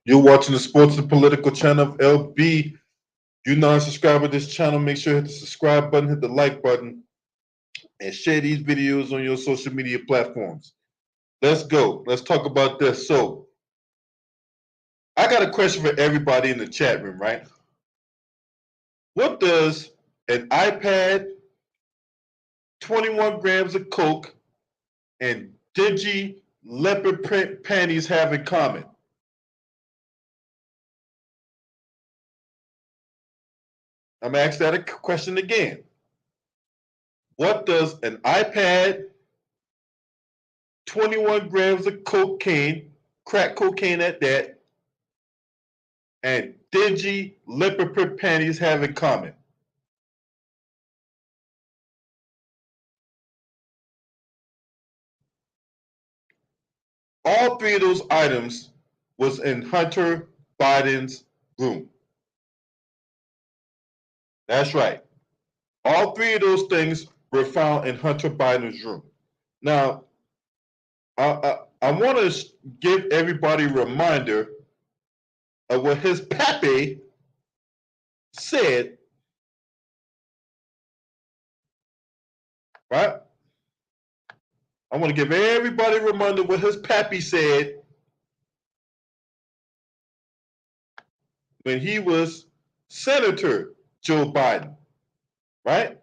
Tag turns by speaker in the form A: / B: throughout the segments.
A: You're watching the Sports and Political channel of LB. You're not a subscriber to this channel, make sure you hit the subscribe button, hit the like button, and share these videos on your social media platforms. Let's go. Let's talk about this. So, I got a question for everybody in the chat room, right? What does an iPad, 21 grams of Coke, and dingy leopard print panties have in common? I'm going to ask that a question again. What does an iPad, 21 grams of cocaine, crack cocaine at that, and dingy leopard print panties have in common? All three of those items was in Hunter Biden's room. That's right. All three of those things were found in Hunter Biden's room. Now, I want to give everybody a reminder of what his pappy said, right? I want to give everybody a reminder of what his pappy said when he was Senator Joe Biden, right?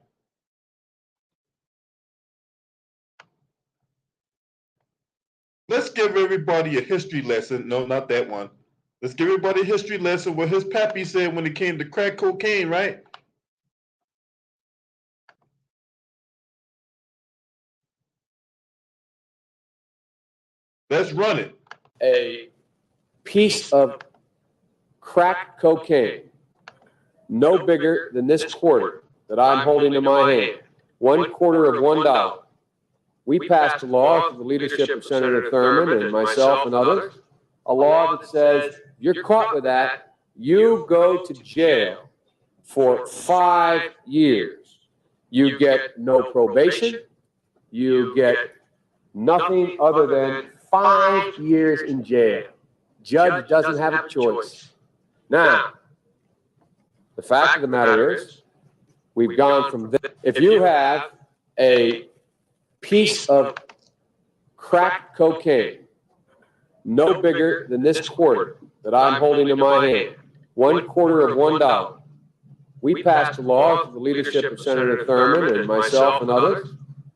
A: Let's give everybody a history lesson. No, not that one. Let's give everybody a history lesson what his pappy said when it came to crack cocaine, right? Let's run it.
B: A piece of crack cocaine, no bigger than this quarter that I'm holding in my hand, 1/4 of $1. We passed a law through the leadership of Senator Thurmond and myself and others, a law that says you're caught with that, you go to jail for 5 years. You get no probation, you get nothing other than 5 years in jail. Judge doesn't have a choice. Now, the fact of the matter is, we've gone from this. If you have a piece of crack cocaine, no bigger than this quarter that I'm holding in my hand, 1/4 of $1. We passed a law through the leadership of Senator Thurmond and myself and others,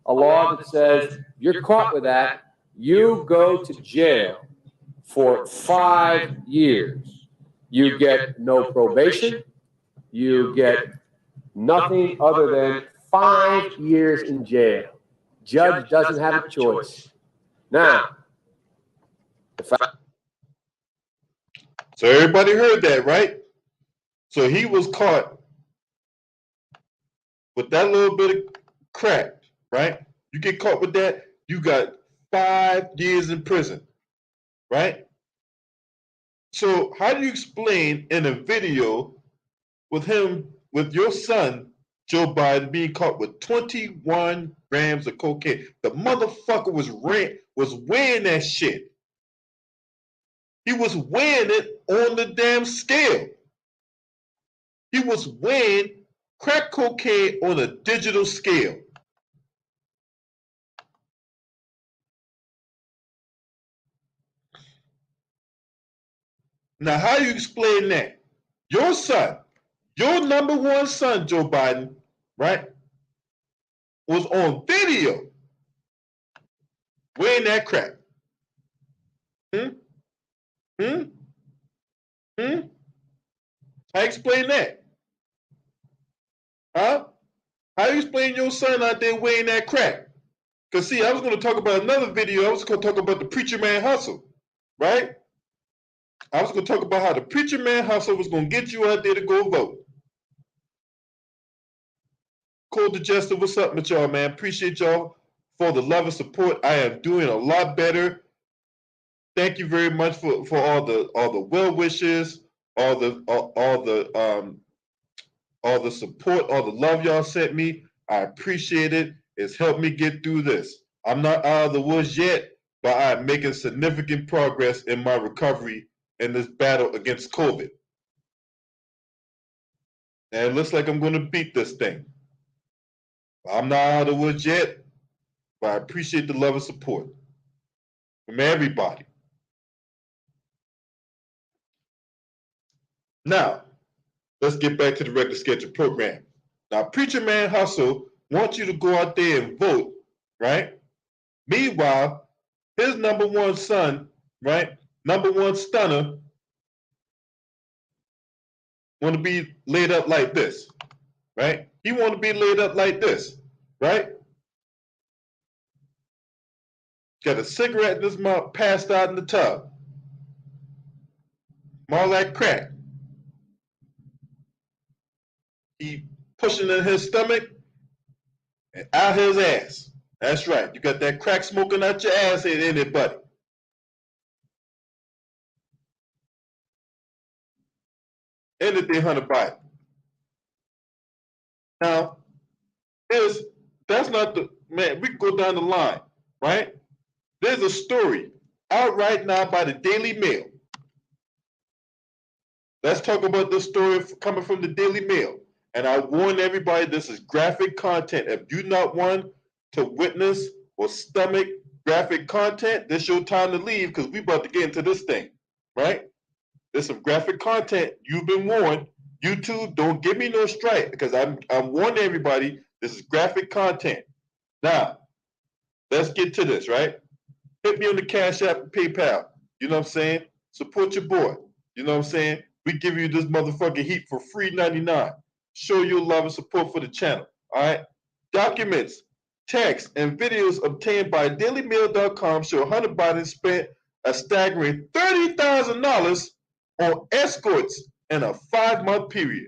B: a law that says you're caught with that, you go to jail for 5 years. You get no probation, you get nothing other than 5 years in jail. Judge doesn't have a choice. Now,
A: so everybody heard that, right? So he was caught with that little bit of crack, right? You get caught with that, you got 5 years in prison, right? So how do you explain in a video with him, with your son, Joe Biden, being caught with 21 grams of cocaine? The motherfucker was weighing that shit. He was weighing it on the damn scale. He was weighing crack cocaine on a digital scale. Now, how do you explain that? Your son, your number one son, Joe Biden, right, was on video weighing that crack. Hmm? Hmm? Hmm? How you explain that? Huh? How you explain your son out there weighing that crack? Because, see, I was going to talk about another video. I was going to talk about the preacher man hustle, right? I was going to talk about how the preacher man hustle was going to get you out there to go vote. Cool Digester, what's up with y'all, man? Appreciate y'all for the love and support. I am doing a lot better. Thank you very much for all the well wishes, all the support, all the love y'all sent me. I appreciate it. It's helped me get through this. I'm not out of the woods yet, but I'm making significant progress in my recovery in this battle against COVID. And it looks like I'm going to beat this thing. I'm not out of the woods yet, but I appreciate the love and support from everybody. Now, let's get back to the regular scheduled program. Now, Preacher Man Hustle wants you to go out there and vote, right? Meanwhile, his number one son, right, number one stunner, want to be laid up like this, right? He want to be laid up like this, right? Got a cigarette in his mouth, passed out in the tub. More like crack. He pushing in his stomach and out his ass. That's right. You got that crack smoking out your ass, ain't it, buddy? Anything, Hunter Biden. Now, that's not the man. We can go down the line, right? There's a story out right now by the Daily Mail. Let's talk about this story coming from the Daily Mail. And I warn everybody, this is graphic content. If you not want to witness or stomach graphic content, this your time to leave because we about to get into this thing, right? There's some graphic content. You've been warned. YouTube, don't give me no strike because I'm warning everybody. This is graphic content. Now, let's get to this, right? Hit me on the Cash App and PayPal. You know what I'm saying? Support your boy. You know what I'm saying? We give you this motherfucking heat for free 99. Show your love and support for the channel. All right? Documents, text, and videos obtained by dailymail.com show Hunter Biden spent a staggering $30,000 on escorts in a 5-month period.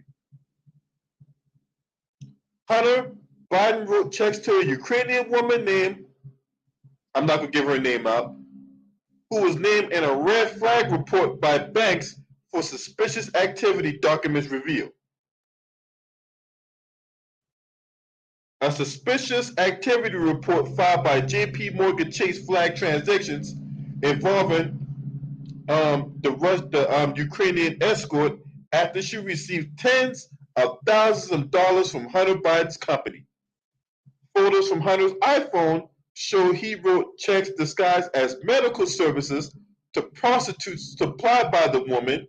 A: Hunter Biden wrote checks to a Ukrainian woman named, I'm not going to give her name out, who was named in a red flag report by banks for suspicious activity, documents reveal. A suspicious activity report filed by JP Morgan Chase flagged transactions involving the Ukrainian escort after she received tens of thousands of dollars from Hunter Biden's company. Photos from Hunter's iPhone show he wrote checks disguised as medical services to prostitutes supplied by the woman,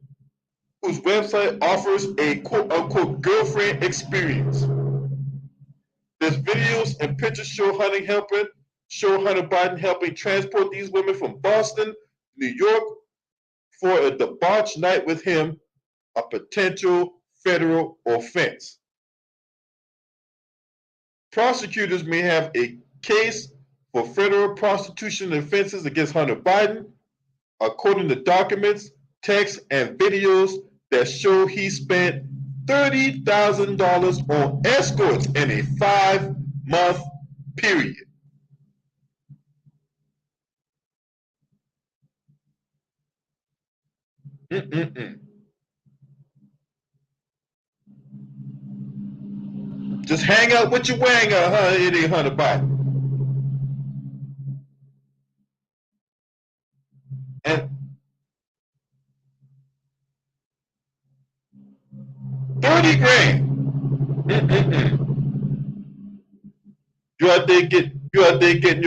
A: whose website offers a quote-unquote girlfriend experience. There's videos and pictures show Hunter Biden helping transport these women from Boston, New York, for a debauched night with him, a potential federal offense. Prosecutors may have a case for federal prostitution offenses against Hunter Biden, according to documents, texts, and videos that show he spent $30,000 on escorts in a 5-month period. Just hang out with your wang out, huh? It ain't Hunter Biden. And 30 grand. You out there getting you're getting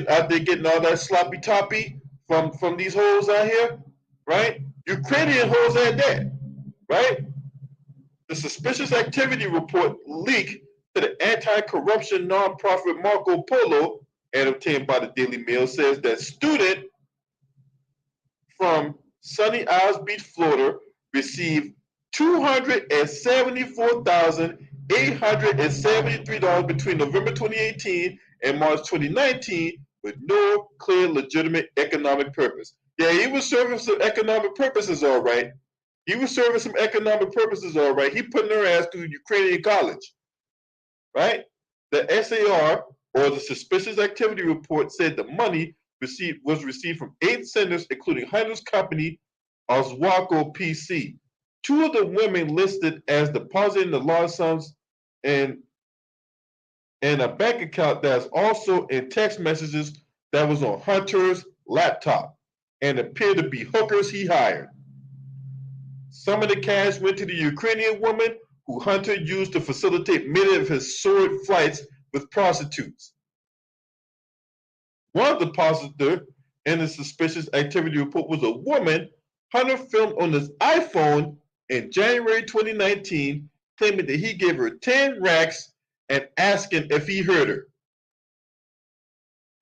A: out there getting all that sloppy toppy from these hoes out here, right? Ukrainian hoes at that, right? The suspicious activity report leaked to the anti-corruption nonprofit Marco Polo and obtained by the Daily Mail says that student from Sunny Isles Beach, Florida, received $274,873 between November 2018 and March 2019 with no clear, legitimate economic purpose. Yeah, he was serving some economic purposes, all right. He was serving some economic purposes, all right. He putting her ass through Ukrainian college, right? The SAR, or the Suspicious Activity Report, said the money was received from 8 senders, including Hunter's company, Oswalco PC. 2 of the women listed as depositing the large sums in a bank account that's also in text messages that was on Hunter's laptop and appeared to be hookers he hired. Some of the cash went to the Ukrainian woman who Hunter used to facilitate many of his sword flights with prostitutes. One depositor in the suspicious activity report was a woman Hunter filmed on his iPhone in January 2019, claiming that he gave her 10 racks and asking if he heard her.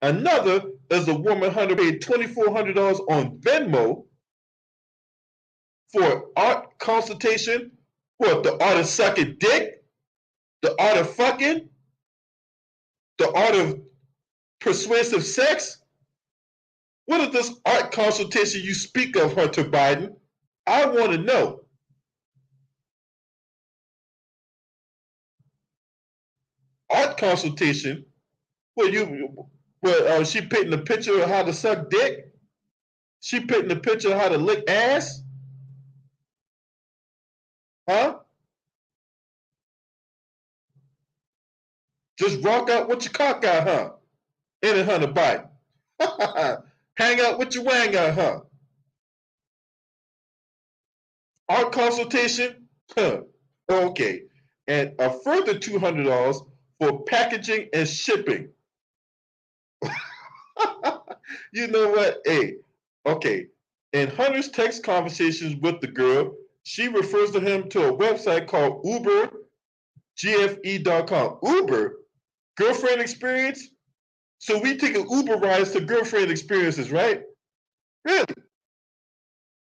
A: Another is a woman Hunter paid $2,400 on Venmo for art consultation. What, the art of sucking dick? The art of fucking? The art of persuasive sex? What is this art consultation you speak of, Hunter Biden? I want to know. Art consultation? She painting a picture of how to suck dick? She painting a picture of how to lick ass? Huh? Just rock out with your cock out, huh? Ain't it, Hunter Biden? Hang out with your wang out, huh? Art consultation? Huh. Okay. And a further $200 for packaging and shipping. You know what? Hey, okay. In Hunter's text conversations with the girl, she refers to him to a website called UberGFE.com. Uber? Girlfriend experience? So we taking Uber rides to girlfriend experiences, right? Really?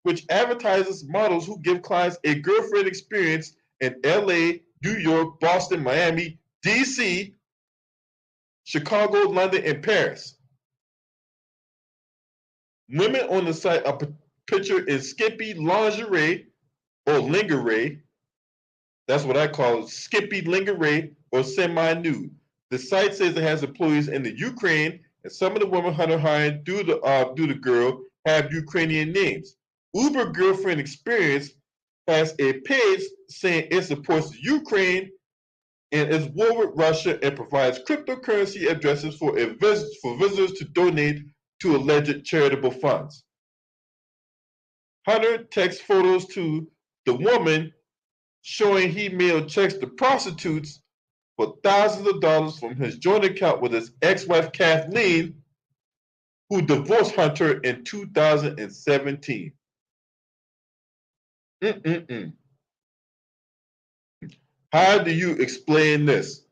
A: Which advertises models who give clients a girlfriend experience in LA, New York, Boston, Miami, DC, Chicago, London, and Paris. Women on the site are pictured in skimpy lingerie or lingerie. That's what I call it, skimpy lingerie or semi-nude. The site says it has employees in the Ukraine, and some of the women Hunter hired through the girl have Ukrainian names. Uber Girlfriend Experience has a page saying it supports Ukraine and is war with Russia and provides cryptocurrency addresses for visitors to donate to alleged charitable funds. Hunter texts photos to the woman showing he mailed checks to prostitutes for thousands of dollars from his joint account with his ex-wife Kathleen, who divorced Hunter in 2017. How do you explain this?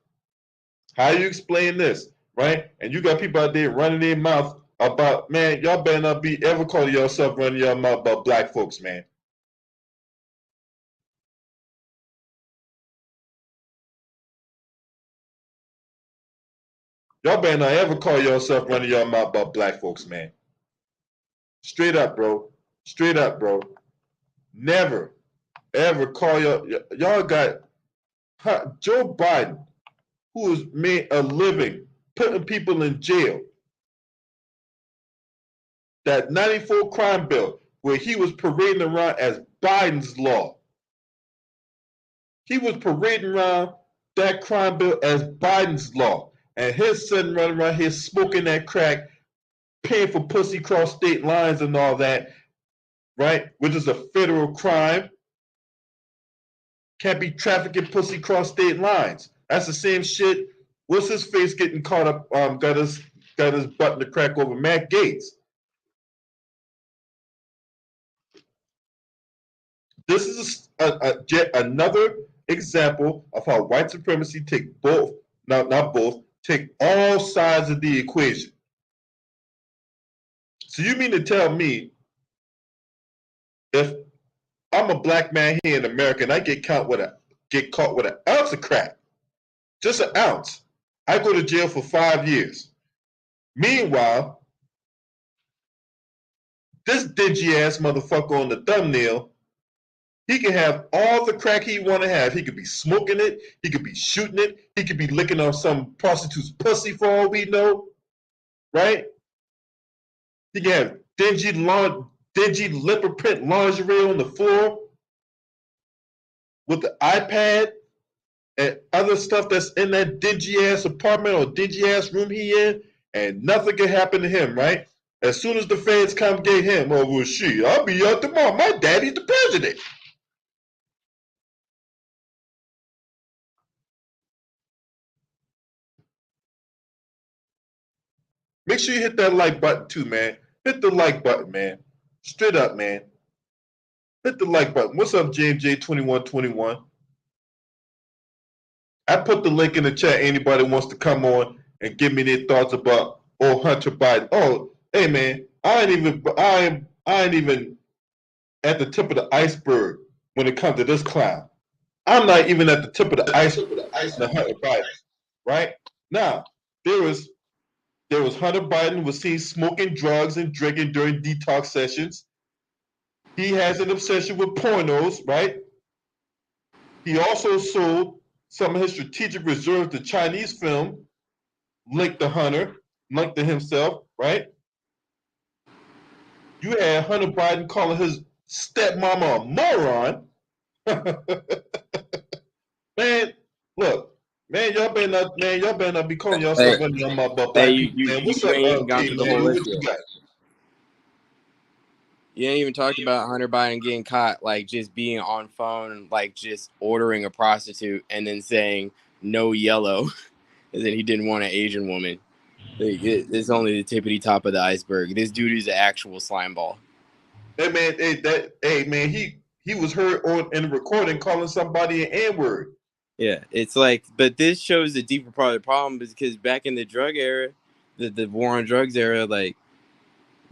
A: How do you explain this, right? And you got people out there running their mouth about, man, y'all better not be ever calling yourself running your mouth about black folks, man. Y'all better not ever call yourself running your mouth about black folks, man. Straight up, bro. Straight up, bro. Never, ever call y'all got Joe Biden, who has made a living putting people in jail. That 94 crime bill where he was parading around as Biden's law. He was parading around that crime bill as Biden's law. And his son running around here smoking that crack, paying for pussy cross state lines and all that, right? Which is a federal crime. Can't be trafficking pussy cross state lines. That's the same shit What's his face getting caught up? Got his button to crack over Matt Gates. This is yet another example of how white supremacy take both, not both, take all sides of the equation. So you mean to tell me if I'm a black man here in America and I get caught with an ounce of crack, just an ounce, I go to jail for 5 years. Meanwhile, this dingy ass motherfucker on the thumbnail, he can have all the crack he want to have. He could be smoking it. He could be shooting it. He could be licking on some prostitute's pussy for all we know, right? He can have dingy leopard print lingerie on the floor with the iPad and other stuff that's in that dingy ass apartment or dingy ass room he in, and nothing can happen to him, right? As soon as the feds come get him, oh well, I'll be out tomorrow. My daddy's the president. Make sure you hit that like button too, man. Hit the like button, man. Straight up, man. Hit the like button. What's up, JMJ2121? I put the link in the chat. Anybody wants to come on and give me their thoughts about Hunter Biden. Oh, hey man, I ain't even at the tip of the iceberg when it comes to this clown. I'm not even at the tip of the iceberg. The Hunter Biden, right? Now, there was Hunter Biden was seen smoking drugs and drinking during detox sessions. He has an obsession with pornos, right? He also sold some of his strategic reserves to Chinese film, linked to Hunter, linked to himself, right? You had Hunter Biden calling his stepmama a moron. Man, look, man, y'all better not be calling yourself running on my about black people, man. What's
C: you
A: up,
C: ain't even gone
A: King
C: through the whole
A: Manuel?
C: list
A: What you
C: yet.
A: got?
C: You ain't even talked about Hunter Biden getting caught, like just being on phone, like just ordering a prostitute and then saying no yellow, and then he didn't want an Asian woman. It's only the tippity top of the iceberg. This dude is an actual slime ball.
A: Hey man, he was heard in the recording calling somebody an N-word.
C: Yeah, it's like, but this shows the deeper part of the problem because back in the drug era, the war on drugs era, like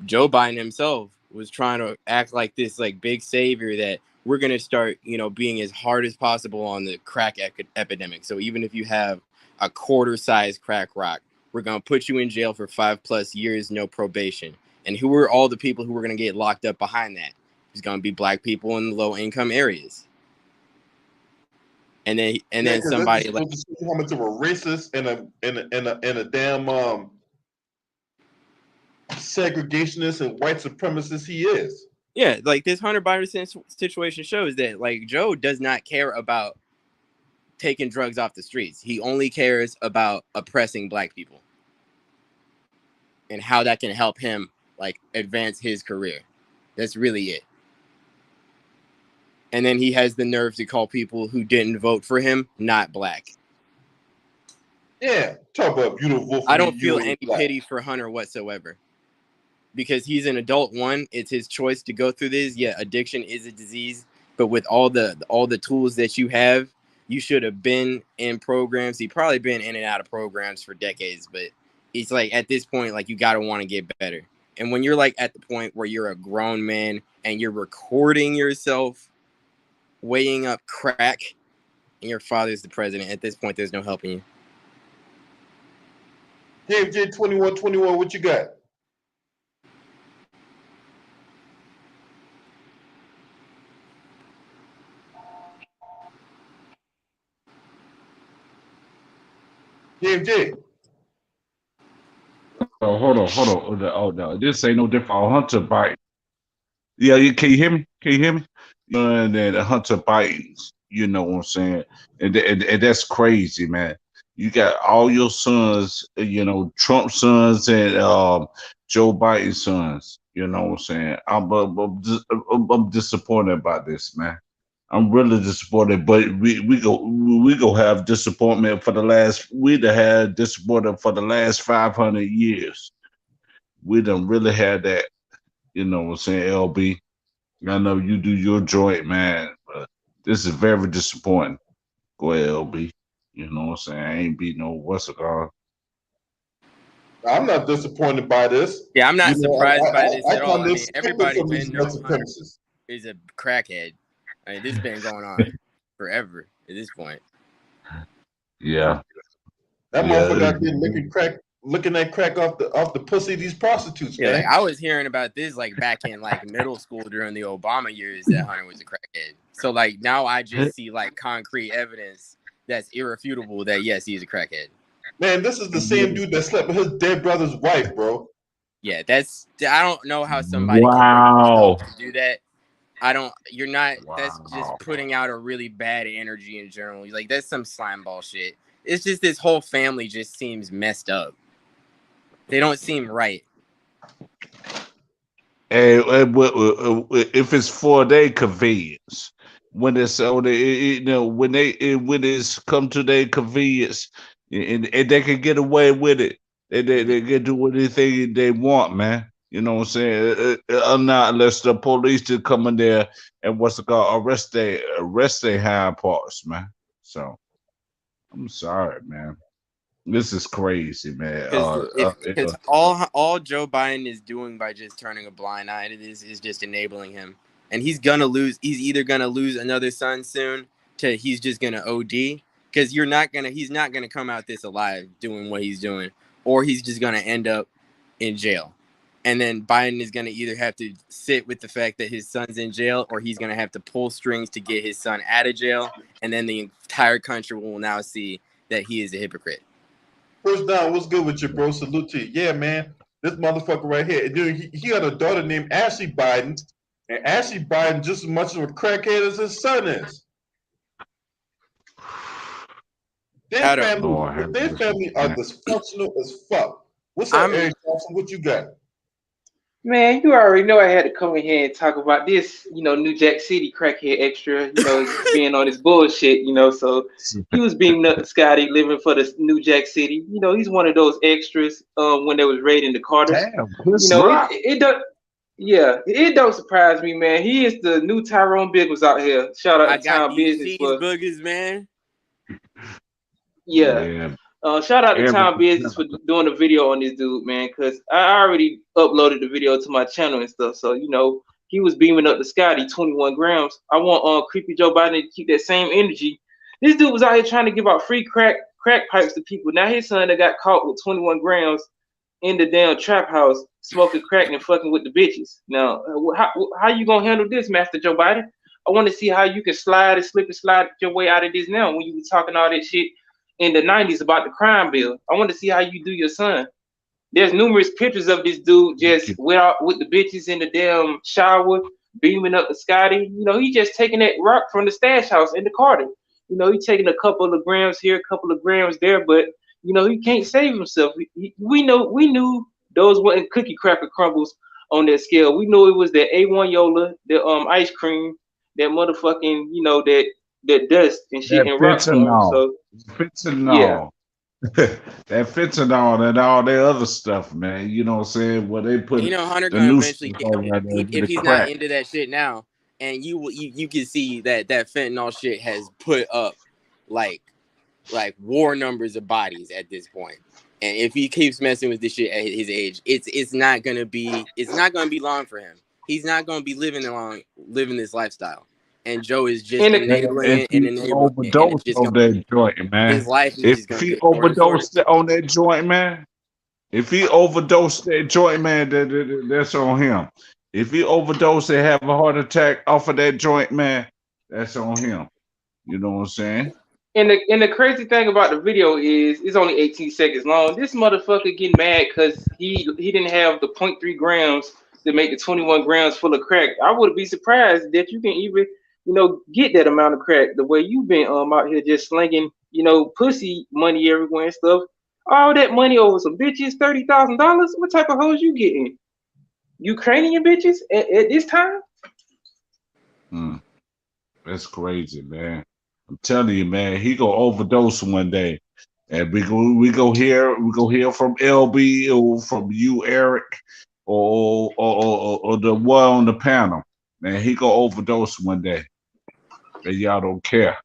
C: Joe Biden himself was trying to act like this like big savior that we're going to start, being as hard as possible on the crack epidemic. So even if you have a quarter-sized crack rock, we're going to put you in jail for 5+ years, no probation. And who are all the people who were going to get locked up behind that? It's going to be black people in low-income areas. And then somebody like
A: how much of a racist and a damn segregationist and white supremacist he is.
C: Yeah, like this Hunter Biden situation shows that like Joe does not care about taking drugs off the streets. He only cares about oppressing black people and how that can help him like advance his career. That's really it. And then he has the nerve to call people who didn't vote for him not black.
A: Yeah, talk about beautiful.
C: I don't feel any pity for Hunter whatsoever. Because he's an adult. One, it's his choice to go through this. Yeah, addiction is a disease, but with all the tools that you have, you should have been in programs. He probably been in and out of programs for decades, but it's like at this point, like you gotta want to get better. And when you're like at the point where you're a grown man and you're recording yourself weighing up crack, and your father's the president, at this point, there's no helping you.
A: JMJ2121, what you got? JMJ.
D: Oh, hold on. Oh, no. This ain't no different on Hunter Biden. Yeah, can you hear me? Can you hear me? And then Hunter Biden, you know what I'm saying? And that's crazy, man. You got all your sons, Trump sons and Joe Biden sons. You know what I'm saying? I'm disappointed about this, man. I'm really disappointed. But we go have disappointment for the last. We'd have had disappointment for the last 500 years. We done really had that. You know what I'm saying, LB? I know you do your joint, man, but this is very disappointing. Go ahead, LB. You know what I'm saying? I ain't beat no what's it called.
A: I'm not disappointed by this.
C: Yeah, I'm not surprised by this
A: I
C: at all.
A: kind
C: I
A: of
C: mean,
A: skip it
C: everybody
A: from these
C: been know
A: white
C: Hunter
A: supremacists.
C: is a crackhead. I mean, this has been going on forever at this point.
D: Yeah.
A: That
D: Yeah.
A: motherfucker out there looking at crack off the pussy of these prostitutes,
C: Yeah,
A: man.
C: like, I was hearing about this like back in like middle school during the Obama years that Hunter was a crackhead. So like now I just see like concrete evidence that's irrefutable that yes, he's a crackhead.
A: Man, this is the same dude that slept with his dead brother's wife, bro.
C: Yeah, I don't know how somebody can bring
D: Wow.
C: themselves to do that. You're not, that's just putting out a really bad energy in general. Like, that's some slime ball shit. It's just this whole family just seems messed up. They don't seem right.
D: And if it's for their convenience, when it's on the, you know, when it's come to their convenience, and they can get away with it, they can do anything they want, man. You know what I'm saying? Not unless the police to come in there and what's it called, arrest their high parts, man. So I'm sorry, man. This is crazy, man.
C: Because all Joe Biden is doing by just turning a blind eye to this is just enabling him, and he's gonna lose. He's either gonna lose another son soon, to he's just gonna OD. Because he's not gonna come out this alive doing what he's doing, or he's just gonna end up in jail. And then Biden is gonna either have to sit with the fact that his son's in jail, or he's gonna have to pull strings to get his son out of jail, and then the entire country will now see that he is a hypocrite.
A: First down, what's good with you, bro? Salute to you. Yeah, man. This motherfucker right here. Dude, he got a daughter named Ashley Biden, and Ashley Biden just as much of a crackhead as his son is. Their family are dysfunctional as fuck. What's up, Eric Johnson? What you got?
E: Man, you already know I had to come in here and talk about this, New Jack City crackhead extra, being on his bullshit, so he was beaming up to Scotty, living for the New Jack City. He's one of those extras when they was raiding the Carters.
D: Damn,
E: it don't surprise me, man. He is the new Tyrone Biggles out here. Shout out to Town Business for
C: boogers, man.
E: Yeah. Shout out to Town Business for doing a video on this dude, man, because I already uploaded the video to my channel and stuff. So, he was beaming up the Scotty 21 grams. I want Creepy Joe Biden to keep that same energy. This dude was out here trying to give out free crack pipes to people. Now his son that got caught with 21 grams in the damn trap house smoking crack and fucking with the bitches. Now, how you gonna handle this, Master Joe Biden? I want to see how you can slip and slide your way out of this now when you were talking all that shit in the 90s about the crime bill. I want to see how you do your son. There's numerous pictures of this dude just went with the bitches in the damn shower, beaming up the Scotty. He just taking that rock from the stash house in the Carter. He taking a couple of grams here, a couple of grams there, but he can't save himself. We knew those weren't cookie cracker crumbles on that scale. We knew it was the A1 Yola, the ice cream, that motherfucking, that dust and shit and rock. So
D: fentanyl. That fentanyl and all that other stuff, man. You know what I'm saying? Where they put
C: Hunter
D: the
C: gonna
D: new
C: eventually if he's not into that shit now, and you can see that fentanyl shit has put up like war numbers of bodies at this point. And if he keeps messing with this shit at his age, it's not gonna be long for him. He's not gonna be living this lifestyle. And Joe is just enabling it and enabling it. And
D: that joint, man.
C: His life is
D: If
C: just gonna
D: he
C: get
D: overdosed on that joint, man. If he overdosed that joint, man, that's on him. If he overdosed and have a heart attack off of that joint, man, that's on him. You know what I'm saying?
E: And the crazy thing about the video is it's only 18 seconds long. This motherfucker getting mad because he didn't have the 0.3 grams to make the 21 grams full of crack. I would be surprised that you can even, get that amount of crack the way you've been out here just slinging, pussy money everywhere and stuff. All that money over some bitches, $30,000. What type of hoes you getting? Ukrainian bitches at this time?
D: That's crazy, man. I'm telling you, man, he gonna overdose one day. And we go hear from LB or from you, Eric, or the one on the panel. Man, he gonna overdose one day. And y'all don't care.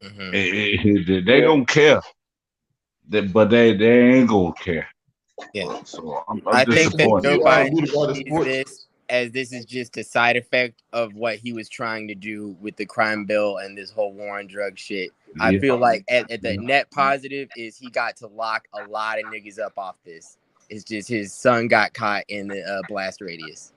C: Mhm.
D: They gonna care. But they ain't gonna care.
C: Yeah.
D: So I'm
C: I think that
D: disappointed.
C: Joe
A: We
C: Biden
A: do all the
C: sees
A: sports.
C: this as this is just a side effect of what he was trying to do with the crime bill and this whole war on drug shit. I
D: Yeah.
C: feel like at the net positive is he got to lock a lot of niggas up off this. It's just his son got caught in the blast radius.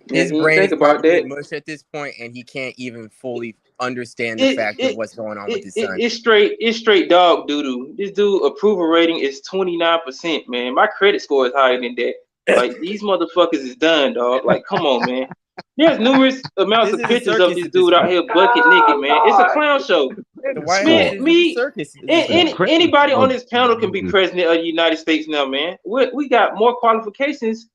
E: Yeah,
C: His
E: he ain't
C: brain is
E: think about
C: probably
E: that.
C: mush at this point, and he can't even fully understand the fact of what's going on with his son.
E: It's straight dog doo doo. This dude approval rating is 29%, man. My credit score is higher than that. Like these motherfuckers is done, dog. Like, come on, man. There's numerous amounts
C: This
E: of
C: is a
E: pictures of
C: circus
E: this
C: at this
E: dude out
C: point.
E: here bucket naked, man. It's a clown show.
C: The White House
E: Man,
C: is a
E: me,
C: circus at this point.
E: anybody on this panel can be president of the United States now, man. We got more qualifications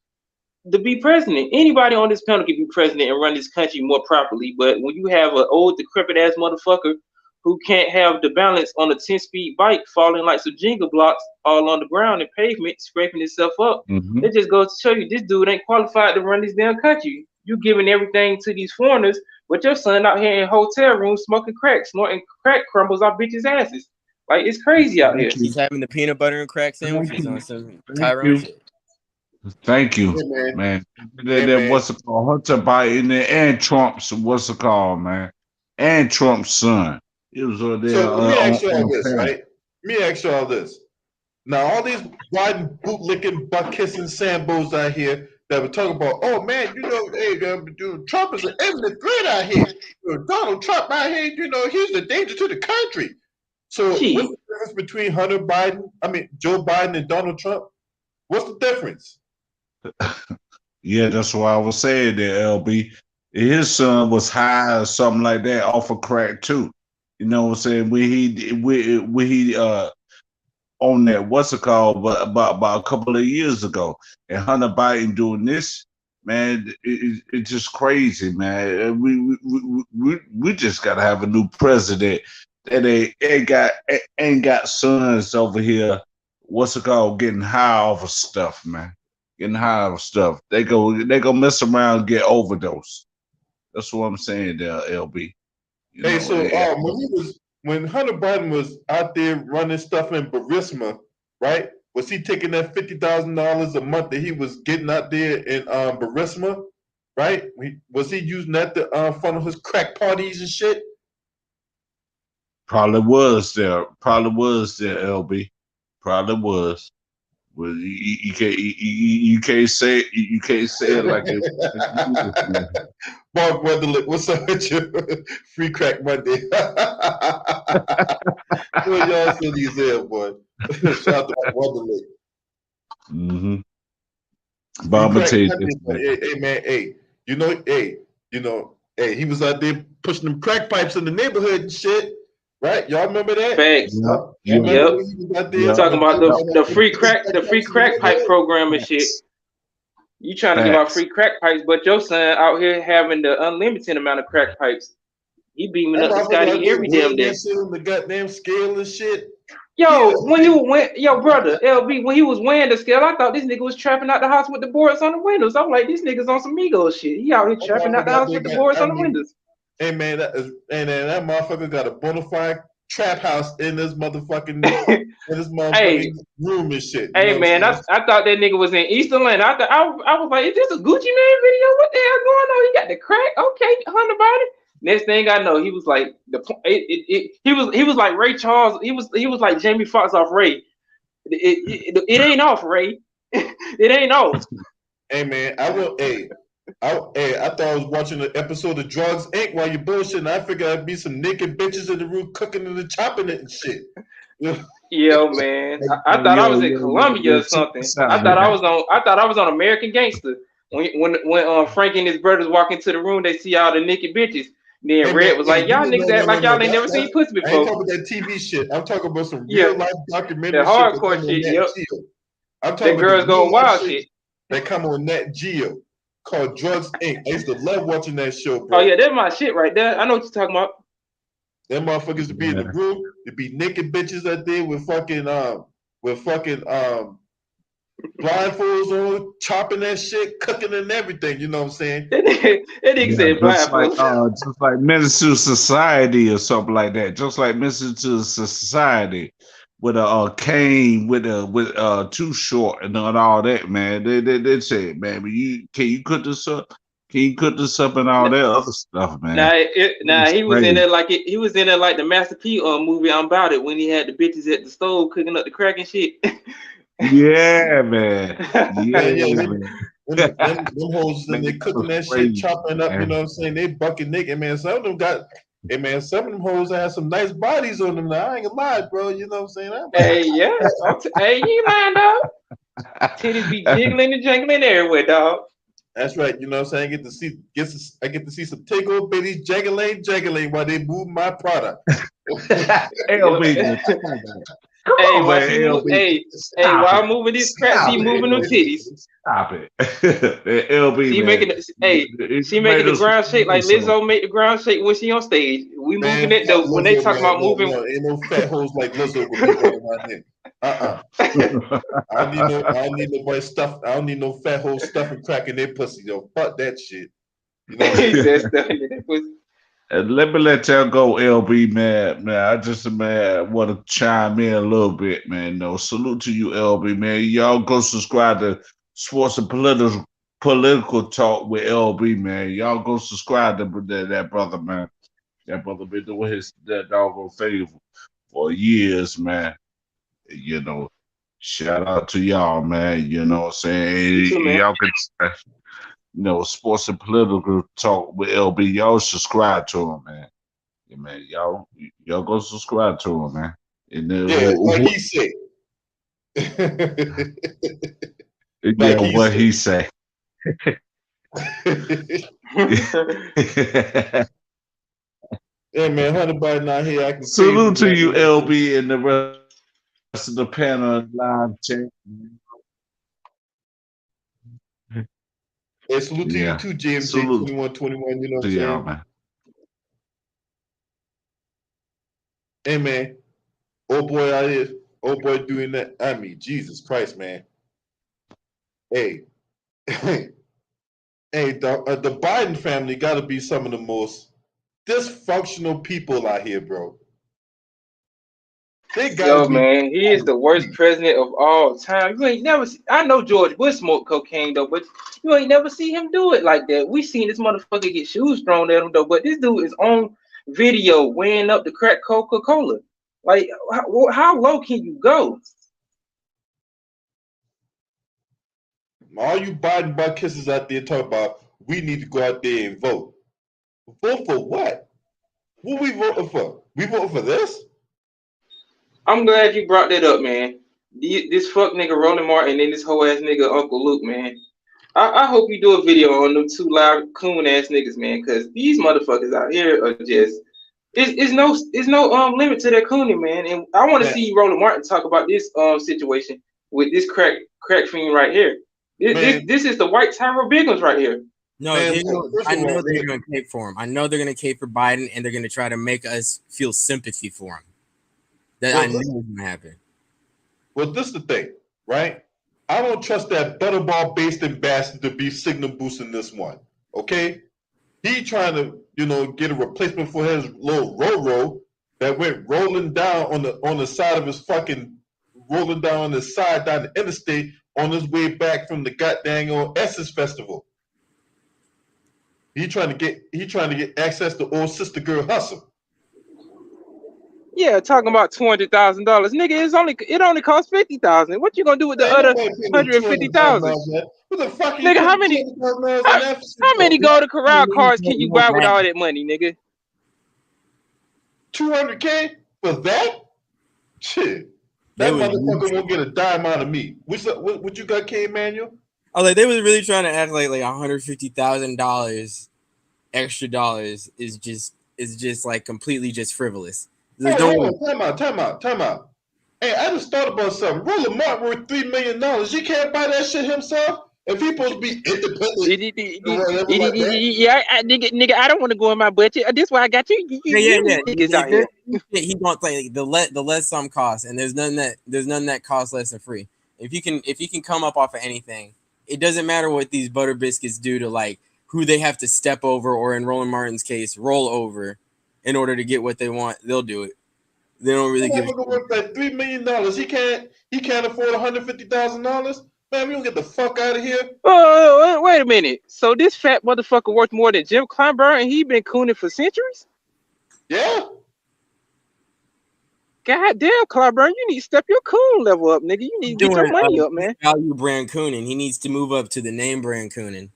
E: to be president. Anybody on this panel can be president and run this country more properly. But when you have an old, decrepit ass motherfucker who can't have the balance on a 10-speed bike falling like some Jenga blocks all on the ground and pavement, scraping itself up,
D: Mhm.
E: it just goes to show you this dude ain't qualified to run this damn country. You giving everything to these foreigners, but your son out here in hotel rooms smoking crack, snorting crack crumbles off bitches' asses. Like, it's crazy out here.
D: Thank
C: He's
D: you.
C: having the peanut butter and crack
D: Thank
C: sandwiches on
D: you.
C: some
D: Thank
C: Tyrone
D: you.
C: shit.
D: Thank you,
A: Hey, man.
D: man.
A: Hey,
D: That
A: man.
D: what's it called? Hunter Biden and Trump's what's it called, man? And Trump's son. It was over there
A: So let me ask you all
D: on
A: this,
D: panel.
A: right? Let me ask you all this. Now, all these Biden boot-licking, butt-kissing Sambos out here that were talking about, oh, man, hey, dude, Trump is an imminent threat out here. Donald Trump out here, he's a danger to the country. So what's
E: Gee,
A: the difference between Joe Biden and Donald Trump? What's the difference?
D: Yeah, that's what I was saying there, LB. His son was high or something like that off of crack too. You know what I'm saying? When he on that what's it called but about a couple of years ago, and Hunter Biden doing this, man, it's just crazy, man. We just gotta have a new president that ain't got sons over here. What's it called? Getting high off of stuff, man. Getting high off of stuff. They go mess around and get overdose. That's what I'm saying there, LB. You
A: Hey,
D: know,
A: so when Hunter Biden was out there running stuff in Burisma, right? Was he taking that $50,000 a month that he was getting out there in Burisma, right? Was he using that to funnel his crack parties and shit?
D: Probably was there, LB. Probably was. Well, you can't say it like it.
A: Mark Weatherlick, what's up with your free crack Monday? Boy, y'all silly as hell, boy. Shout out to Mark Weatherlick.
D: Mm-hmm. But
A: Free
D: I'm gonna
A: crack
D: tell you
A: Monday,
D: this, man.
A: hey man, hey, he was out there pushing them crack pipes in the neighborhood and shit, right? Y'all remember that?
E: facts.
A: Y'all
D: Yeah,
A: remember
E: Yep.
A: when he was out there?
D: yeah,
E: Talking about
D: yeah.
E: the free crack pipe program and shit. You trying to give out
D: Facts.
E: free crack pipes, but your son out here having the unlimited amount of crack pipes. He beaming
A: That
E: up the
A: motherfucker out
E: Scotty
A: there
E: every damn
A: weighing
E: day.
A: that shit on the goddamn scale and shit.
E: Yo, yo, brother, LB, when he was weighing the scale, I thought this nigga was trapping out the house with the boards on the windows. I'm like, this nigga's on some Migos shit. He out here
A: That
E: trapping out the
A: motherfucker out
E: house
A: there
E: with the boards on the
A: got,
E: windows.
A: hey man, that motherfucker got a bona fide trap house in this motherfucking
E: Hey,
A: room and shit. You know
E: hey
A: what I'm
E: man,
A: saying?
E: I thought that nigga was in East Atlanta. I was like, is this a Gucci Man video? What the hell going on? He got the crack. Okay, Hunter Biden. Next thing I know, he was like he was like Ray Charles. He was like Jamie Foxx off Ray. It ain't off, Ray. It ain't off.
A: Hey man, I thought I was watching an episode of Drugs Inc. while you bullshitting. I figured I'd be some naked bitches in the room cooking and chopping it and shit.
E: Yo, man, I thought I was in Colombia or something. I thought I was on American Gangster. When Frank and his brothers walk into the room, they see all the naked bitches. Then
A: Hey man,
E: Red was like, "Y'all niggas act like y'all ain't never
A: That's,
E: seen pussy
A: I ain't
E: before."
A: talking about that TV shit. I'm talking about some
E: Yeah,
A: real life
E: the
A: documentary shit that
E: hardcore
A: come on
E: shit.
A: Nat
E: Yep,
A: Geo. I'm
E: that
A: talking about
E: girls
A: the real
E: going
A: life
E: wild
A: shit
E: shit.
A: that come on Nat Geo. called Drugs Inc. I used to love watching that show,
E: Oh
A: bro.
E: yeah, that's my shit right there. I know what you're talking about.
A: Them motherfuckers to be in the room, to be naked bitches out there with fucking blindfolds on, chopping that shit, cooking and everything. You know what I'm saying?
E: That nigga said blindfold.
D: Just like Minister to Society or something like that. Just like Minister to Society with a cane with Too Short and all that, man. They said, man, but can you cook this up? Can you cook this up and all that other stuff, man?
E: He was in there like he was in there like the Master P movie I'm About It when he had the bitches at the stove cooking up the crack and shit.
D: Yeah, man. Yeah,
A: man. Them hoes
D: Man,
A: they
D: that
A: cooking
D: was
A: that
D: crazy,
A: shit, chopping up,
D: man.
A: you know what I'm saying? They bucket naked, man. Some of them got, hey man, some of them hoes have some nice bodies on them now. I ain't gonna lie, bro. You know what I'm saying?
E: Hey, yeah. Hey, you lying, dog. Titties be jiggling and jangling everywhere, dog.
A: That's right. You know what I'm saying? I get to see some takeover bitties jangling while they move my product.
D: LB,
E: Hey,
D: on,
E: while
D: man,
E: she move,
D: LB.
E: while I'm moving this crack, she moving them titties.
D: Stop it. LB,
E: She
D: man.
E: she making the ground shake like Lizzo make the ground shake when she on stage. We moving it though. When they talk about moving,
A: no, ain't no fat hoes like Lizzo gonna be running around here. I don't need nobody stuff. I don't need no fat hoes stuffing crack in their pussy, yo. Fuck that shit. You know what I'm
E: he
A: saying?
E: said stuff in that pussy.
D: And let me let y'all go, LB, man. I just, want to chime in a little bit, man. No, salute to you, LB, man. Y'all go subscribe to Sports and Political Talk with LB, man. Y'all go subscribe to that brother, man. That brother been doing that doggone thing for years, man. You know, shout out to y'all, man. You know what I'm saying?
E: You too, man.
D: Y'all can, Sports and Political Talk with LB. Y'all subscribe to him, man. Yeah, man, y'all go subscribe to him, man. And
A: like he said.
D: What he say.
A: Yeah, man, 100 by now here. I can
D: Salute to you, LB, and the rest of the panel live chat.
A: Hey, salute to you too, JMJ 2121. You know what I'm saying?
D: Man.
A: Hey, man, old boy out here, old boy doing that. I mean, Jesus Christ, man. Hey, hey, the Biden family got to be some of the most dysfunctional people out here, bro. They got to be.
E: Man, he is the worst president of all time. You ain't never. I know George Bush smoked cocaine though, but you ain't never see him do it like that. We seen this motherfucker get shoes thrown at him though, but this dude is on video weighing up the crack Coca-Cola. Like, how low can you go?
A: All you Biden butt kisses out there talk about, we need to go out there and vote. Vote for what? What we voting for? We voting for this?
E: I'm glad you brought that up, man. This fuck nigga Roland Martin and this whole ass nigga Uncle Luke, man. I hope you do a video on them two loud coon ass niggas, man, because these motherfuckers out here are just it's no limit to their cooning, man. And I want to see Roland Martin talk about this situation with this crack fiend right here. This is the white Tyra Biggums right here.
C: No, I know they're going to cape for him. I know they're going to cape for Biden, and they're going to try to make us feel sympathy for him. I knew it was going to happen.
A: Well, this is the thing, right? I don't trust that butterball-based ambassador to be signal boosting this one, okay? He trying to, get a replacement for his little Roro that went rolling down on the side of his rolling down on the side down the interstate on his way back from the goddamn Essence Festival. He trying to get access to old sister girl Hustle.
E: Yeah, talking about $200,000, nigga. It only costs $50,000. What you gonna do with the other $150,000?
A: What the fuck?
E: Nigga, how many Golden Corral cars can you buy with all that money, nigga?
A: $200K for that? Shit, that motherfucker won't get a dime out of me. What you got, K Manuel?
C: Oh, like they was really trying to act like $150,000 extra dollars is just like completely just frivolous.
A: Hold on, time out. Hey, I just thought about something. Roland Martin worth $3 million. You can't buy that shit himself. If he's supposed to be independent,
E: yeah, nigga, I don't want to go in my budget. This why I got you.
C: Yeah.
E: Niggas out here.
C: He wants like the less some cost, and there's none that costs less than free. If you can come up off of anything, it doesn't matter what these butter biscuits do to like who they have to step over, or in Roland Martin's case, roll over in order to get what they want. They'll do it. They don't really give.
A: Worth that $3 million. He can't afford $150,000. Man, we don't get the fuck out of here.
E: Oh, wait a minute. So this fat motherfucker worth more than Jim Kleinberg, and he been cooning for centuries?
A: Yeah.
E: God damn, Kleinberg, you need to step your coon level up, nigga. You need to get your money up, man.
C: Value brand cooning. He needs to move up to the name brand cooning.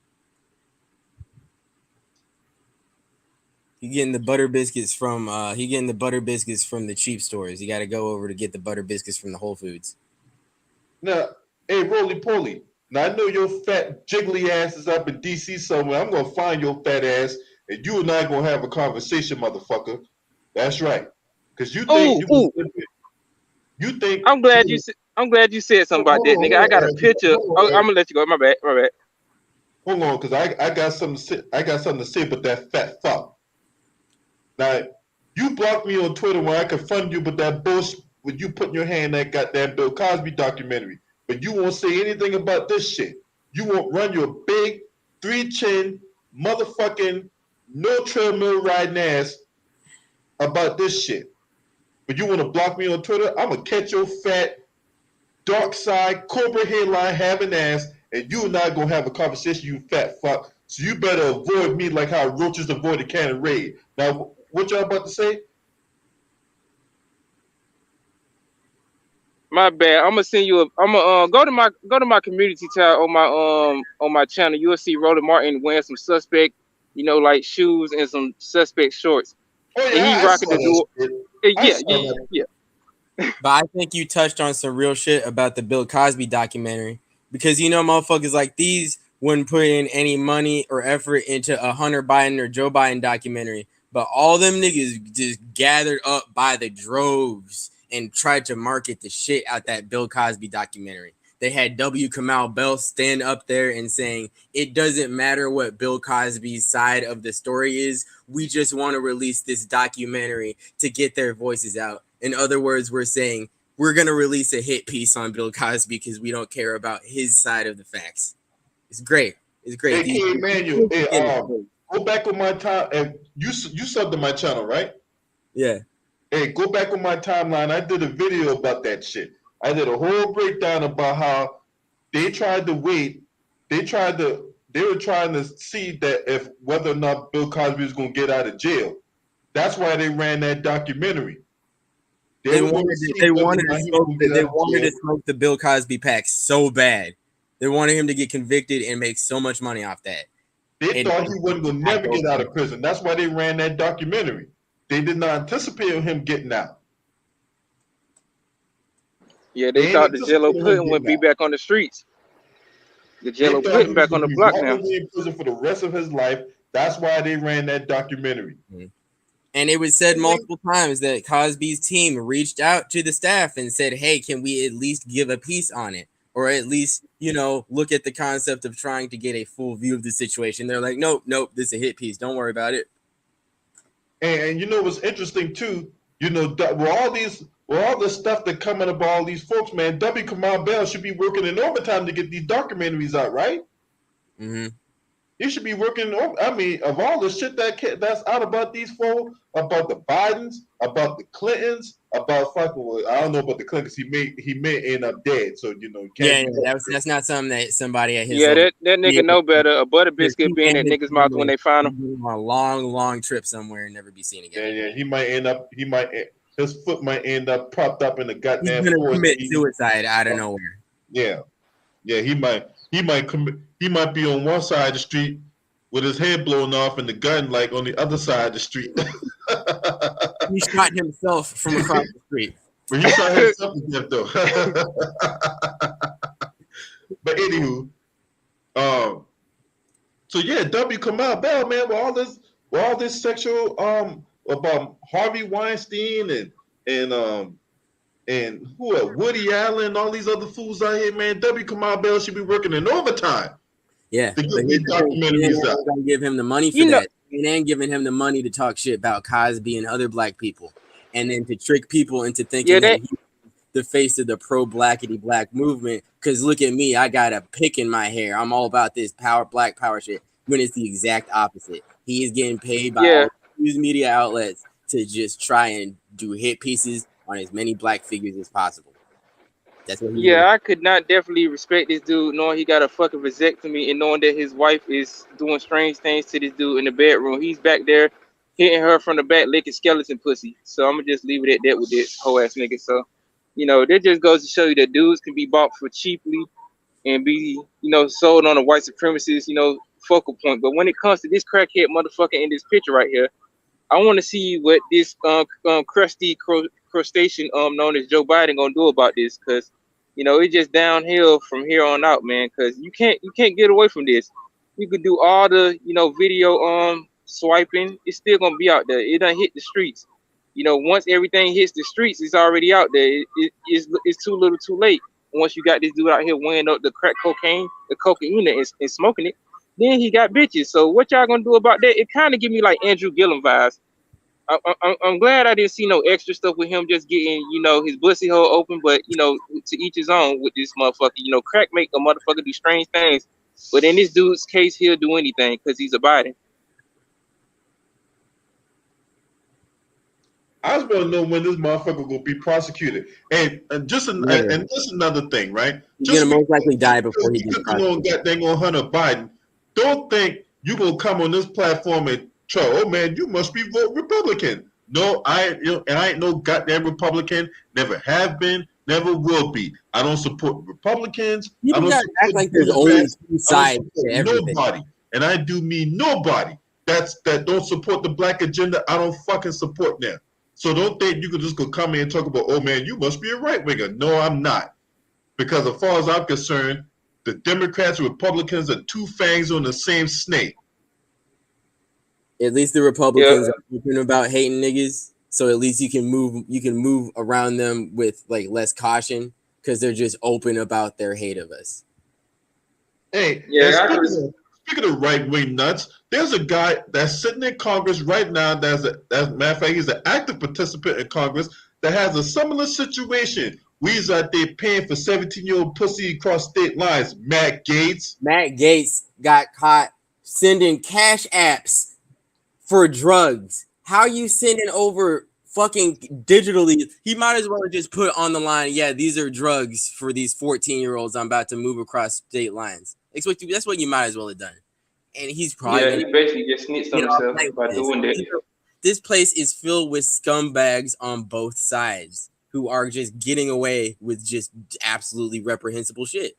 C: He getting the butter biscuits from the cheap stores. You got to go over to get the butter biscuits from the Whole Foods.
A: Now, hey, Roly Poly. Now, I know your fat, jiggly ass is up in D.C. somewhere. I'm going to find your fat ass, and you and I going to have a conversation, motherfucker. That's right. Because you think... You think...
E: I'm glad you said something about that, nigga. I got a picture. I'm going to let you go. My bad.
A: Hold on, because I got something to say about that fat fuck. Now, you blocked me on Twitter when I confronted you about that bullshit with you putting your hand in that goddamn Bill Cosby documentary. But you won't say anything about this shit. You won't run your big, 3-chin, motherfucking, no treadmill riding ass about this shit. But you want to block me on Twitter? I'm going to catch your fat, dark side, cobra hairline having ass, and you and I going to have a conversation, you fat fuck. So you better avoid me like how roaches avoid a cannon raid. Now, what y'all about to say?
E: My bad. I'm gonna send you go to my community tab on my channel. You'll see Roland Martin wearing some suspect, like shoes and some suspect shorts.
A: Oh yeah,
E: and he rocking the door. Yeah.
C: But I think you touched on some real shit about the Bill Cosby documentary, because motherfuckers like these wouldn't put in any money or effort into a Hunter Biden or Joe Biden documentary. But all them niggas just gathered up by the droves and tried to market the shit out that Bill Cosby documentary. They had W. Kamau Bell stand up there and saying, it doesn't matter what Bill Cosby's side of the story is. We just want to release this documentary to get their voices out. In other words, we're saying we're going to release a hit piece on Bill Cosby because we don't care about his side of the facts. It's great. It's great.
A: Hey, Emmanuel, go back on my time. And you subbed to my channel, right?
C: Yeah.
A: Hey, go back on my timeline. I did a video about that shit. I did a whole breakdown about how they tried to wait. They were trying to see that whether or not Bill Cosby was going to get out of jail. That's why they ran that documentary.
C: They wanted to smoke the Bill Cosby pack so bad. They wanted him to get convicted and make so much money off that.
A: They thought he wasn't going to never get out of prison. That's why they ran that documentary. They did not anticipate him getting out.
E: Yeah, they thought the Jello Pudding would be back on the streets. The Jello Pudding back on the block now.
A: He in prison for the rest of his life. That's why they ran that documentary.
C: Mm-hmm. And it was said multiple times that Cosby's team reached out to the staff and said, hey, can we at least give a piece on it? Or at least, look at the concept of trying to get a full view of the situation. They're like, nope, this is a hit piece. Don't worry about it.
A: And what's interesting too, with all this stuff that coming about all these folks, man, W. Kamau Bell should be working in overtime to get these documentaries out, right?
C: Mm-hmm.
A: He should be working. I mean, of all the shit that's out about these folks, about the Bidens, about the Clintons, about fucking. I don't know about the Clintons. He may end up dead. So
C: that's not something that somebody at his
E: that nigga know better. A butter biscuit being in nigga's mouth when they find him
C: on a long trip somewhere and never be seen again.
A: Yeah. He might end up. His foot might end up propped up in the goddamn.
C: He's gonna commit suicide out of nowhere.
A: Yeah. He might commit. He might be on one side of the street with his head blown off and the gun like on the other side of the street.
C: He shot himself from across the street.
A: But he shot himself to death though. But anywho, so yeah, W. Kamau Bell, man, with all this sexual about Harvey Weinstein and who Woody Allen, all these other fools out here, man. W. Kamau Bell should be working in overtime
C: Yeah,
A: to
C: but
A: get these documentaries out.
C: gonna give him the money for that, and then giving him the money to talk shit about Cosby and other black people, and then to trick people into thinking that he's the face of the pro-blackity black movement. Because look at me, I got a pick in my hair. I'm all about this black power shit. When it's the exact opposite. He is getting paid by all news media outlets to just try and do hit pieces on as many black figures as possible. That's what he's doing.
E: I could not definitely respect this dude knowing he got a fucking vasectomy and knowing that his wife is doing strange things to this dude in the bedroom. He's back there hitting her from the back, licking skeleton pussy. So I'm gonna just leave it at that with this whole ass nigga. So, that just goes to show you that dudes can be bought for cheaply and be, sold on a white supremacist, focal point. But when it comes to this crackhead motherfucker in this picture right here, I want to see what this crusty crustacean known as Joe Biden gonna do about this, because it's just downhill from here on out, man. Because you can't get away from this. You could do all the video swiping, it's still gonna be out there. It done hit the streets. Once everything hits the streets, it's already out there. It's too little, too late. Once you got this dude out here weighing up the crack cocaine, the cocaine, and smoking it, then he got bitches. So what y'all gonna do about that? It kind of give me like Andrew Gillum vibes. I'm glad I didn't see no extra stuff with him just getting, his pussy hole open, but to each his own with this motherfucker. Crack make a motherfucker do strange things, but in this dude's case, he'll do anything because he's a Biden.
A: I just want to know when this motherfucker will be prosecuted. And just another thing, right?
C: He's gonna most likely die before he gets
A: prosecuted. They gonna Hunter Biden. Don't think you gonna come on this platform and try, oh man, you must be vote Republican. No, I ain't no goddamn Republican. Never have been, never will be. I don't support Republicans.
C: You gotta act like there's only two sides to everything.
A: Nobody, and I do mean nobody. That don't support the black agenda. I don't fucking support them. So don't think you can just go come in and talk about, oh man, you must be a right winger. No, I'm not. Because as far as I'm concerned, the Democrats and Republicans are two fangs on the same snake.
C: At least the Republicans are open about hating niggas, so at least you can move around them with like less caution because they're just open about their hate of us.
A: Hey, speaking of right wing nuts, there's a guy that's sitting in Congress right now. As a matter of fact, he's an active participant in Congress that has a similar situation. We's out there paying for 17-year-old pussy across state lines. Matt Gaetz
C: got caught sending cash apps for drugs. How are you sending over fucking digitally? He might as well just put on the line, yeah, these are drugs for these 14-year-olds I'm about to move across state lines. That's what you might as well have done. And he's probably
E: he basically just snitched on himself by doing that.
C: This place is filled with scumbags on both sides who are just getting away with just absolutely reprehensible shit.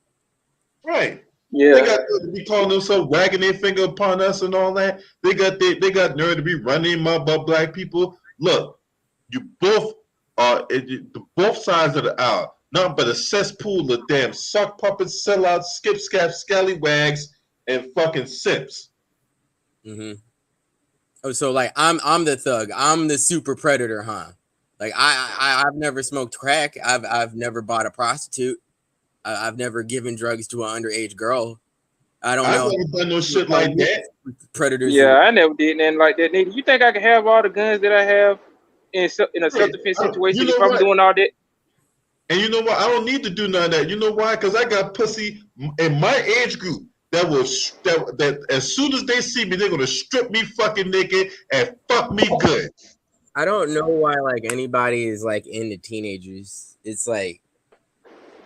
A: Right. Yeah. They got to be calling themselves, wagging their finger upon us and all that. They got nerve to be running about black people. Look, you both are both sides of the aisle. Nothing but a cesspool of damn suck puppets, sellouts, skip scab, scallywags, and fucking simps.
C: Mm-hmm. Oh, so like I'm the thug. I'm the super predator, huh? Like I've never smoked crack. I've never bought a prostitute. I've never given drugs to an underage girl. I don't know.
A: I've never done no shit like that.
C: Predators.
E: Yeah, I never did nothing like that. Nigga, you think I can have all the guns that I have in a self-defense situation if I'm doing all that?
A: And you know what? I don't need to do none of that. You know why? Because I got pussy in my age group that as soon as they see me, they're gonna strip me fucking naked and fuck me good.
C: I don't know why like anybody is like into teenagers. It's like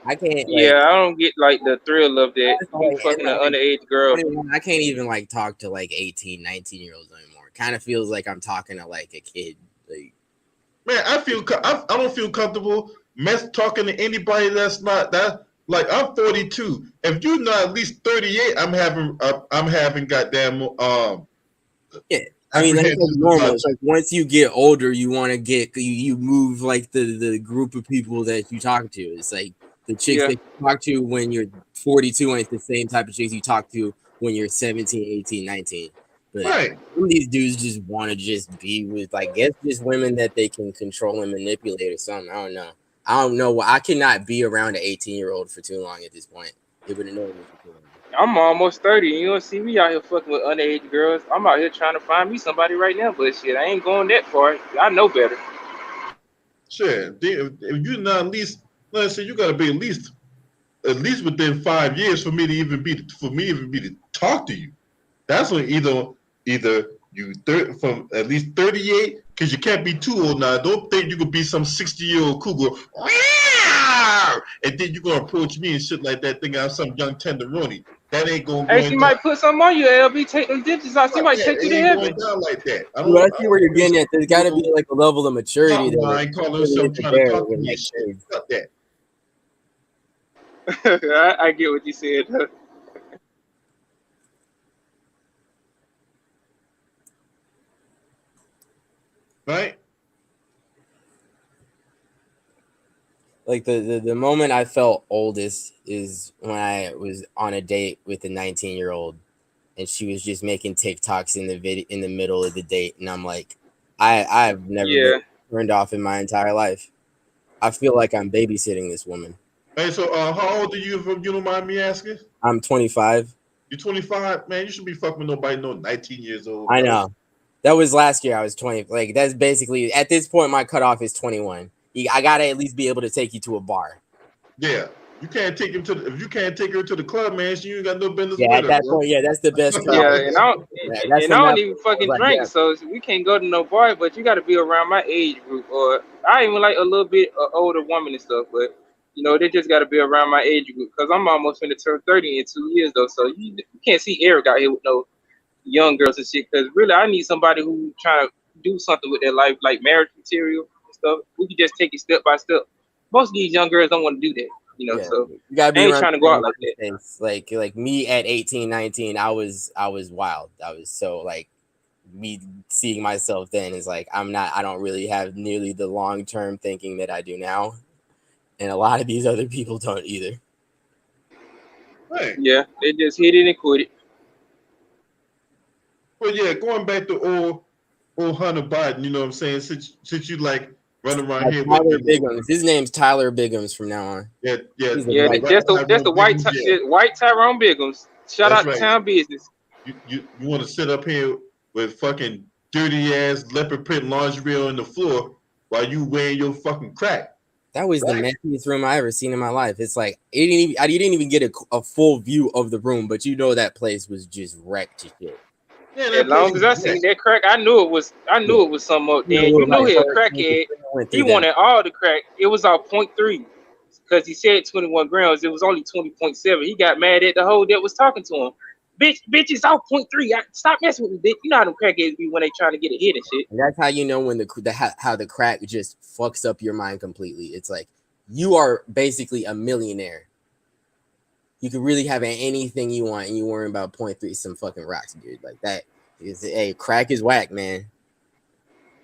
C: I can't.
E: Yeah, I don't get like the thrill of that. Fucking an underage girl.
C: I can't even like talk to like 18, 19-year-olds anymore. It kind of feels like I'm talking to like a kid. Like,
A: man, I don't feel comfortable talking to anybody that's not that. Like I'm 42. If you're not at least 38, I'm having goddamn
C: yeah. I mean, that's like normal. It's like once you get older, you want to you move like the group of people that you talk to. It's like the chicks that you talk to when you're 42 and it's the same type of chicks you talk to when you're 17, 18, 19. But some of these dudes just want to just be with, I guess, just women that they can control and manipulate or something. I don't know. I cannot be around an 18-year-old for too long at this point. It would annoy me for too long.
E: I'm almost 30, and you don't see me out here fucking with underage girls. I'm out here trying to find me somebody right now, but shit, I ain't going that far. I know better.
A: Shit, if you're not at least, let's say you got to be at least within 5 years for me to even be to talk to you. That's when either you from at least 38, because you can't be too old now. Don't think you could be some 60-year-old cougar, and then you're gonna approach me and shit like that, thinking I'm some young tenderoni. That ain't gonna
E: Hey,
A: go
E: she
A: down.
E: might put something on you, LB. Take them digits out. She might take you
A: It
E: to
A: ain't
E: heaven.
A: going down like that. I
B: Well, I
A: don't
B: see where you're getting at. There's got to be like a level of maturity
A: top
B: there.
A: line calling
B: Really
A: herself
B: isn't
A: trying to
B: there
A: talk to
B: with
A: me and
B: like
A: shit.
B: kids.
A: Fuck that.
E: I get what you said.
A: Right?
C: Like the moment I felt oldest is when I was on a date with a 19-year-old, and she was just making TikToks in the middle of the date, and I'm like, I've never
E: Yeah.
C: been turned off in my entire life. I feel like I'm babysitting this woman.
A: Hey, so how old are you, if you don't mind me asking?
C: I'm 25.
A: You're 25? Man, you should be fucking with nobody no 19 years old.
C: I
A: Bro.
C: know. That was last year. I was 20. Like, that's basically, at this point, my cutoff is 21. I gotta at least be able to take you to a bar.
A: Yeah. You can't take him if you can't take her to the club, man, you ain't got no business
C: Yeah,
A: with
C: at
A: her,
C: that
A: bro.
C: point, yeah, that's the best cutoff.
E: Yeah, and I don't,
C: Yeah, that's
E: and I
C: from
E: don't
C: that
E: even
C: point, I was
E: fucking
C: like,
E: drink,
C: yeah.
E: so we can't go to no bar. But you got to be around my age group, or I even like a little bit older woman and stuff. But you know, they just got to be around my age group because I'm almost going to turn 30 in 2 years though. So you can't see Eric out here with no young girls and shit. Because really, I need somebody who trying to do something with their life, like marriage material and stuff. We can just take it step by step. Most of these young girls don't want to do that, you know.
C: Yeah,
E: So
C: you gotta
E: I
C: be
E: ain't
C: around
E: trying to
C: the
E: go
C: same
E: out like
C: mind
E: that.
C: space. Like me at 18, 19, I was wild. I was so like, me seeing myself then is like, I don't really have nearly the long-term thinking that I do now. And a lot of these other people don't either.
A: Right.
E: Yeah, they just hit it and quit it.
A: But yeah, going back to old Hunter Biden, you know what I'm saying? Since you like running around here with
C: Tyler Biggums. His name's Tyler Biggums from now on.
A: yeah,
C: He's a
E: Yeah,
C: white
E: that's
C: guy.
E: the white
A: Biggums, yeah,
E: white Tyrone Biggums. Shout
A: that's
E: out to
A: right.
E: Town Business.
A: You want to sit up here with fucking dirty ass leopard print lingerie on the floor while you wearing your fucking crack.
C: That was the
A: Right.
C: messiest room I ever seen in my life. It's like I didn't even get a full view of the room, but you know that place was just wrecked to shit.
A: Yeah,
E: As
A: that place
E: long as I
A: was
E: seen
A: wet.
E: that crack, I knew it was something up there. And you know he a crackhead.
C: Went
E: He
C: through that.
E: wanted all the crack. It was all 0.3. Because he said 21 grams. It was only 20.7. He got mad at the hoe that was talking to him. Bitch, it's all 0.3. Stop messing with me, bitch. You know how them crackheads be when they trying to get a hit and shit.
C: And that's how you know when how the crack just fucks up your mind completely. It's like you are basically a millionaire. You could really have anything you want, and you worry about 0.3 some fucking rocks, dude. Like that is, hey, crack is whack, man.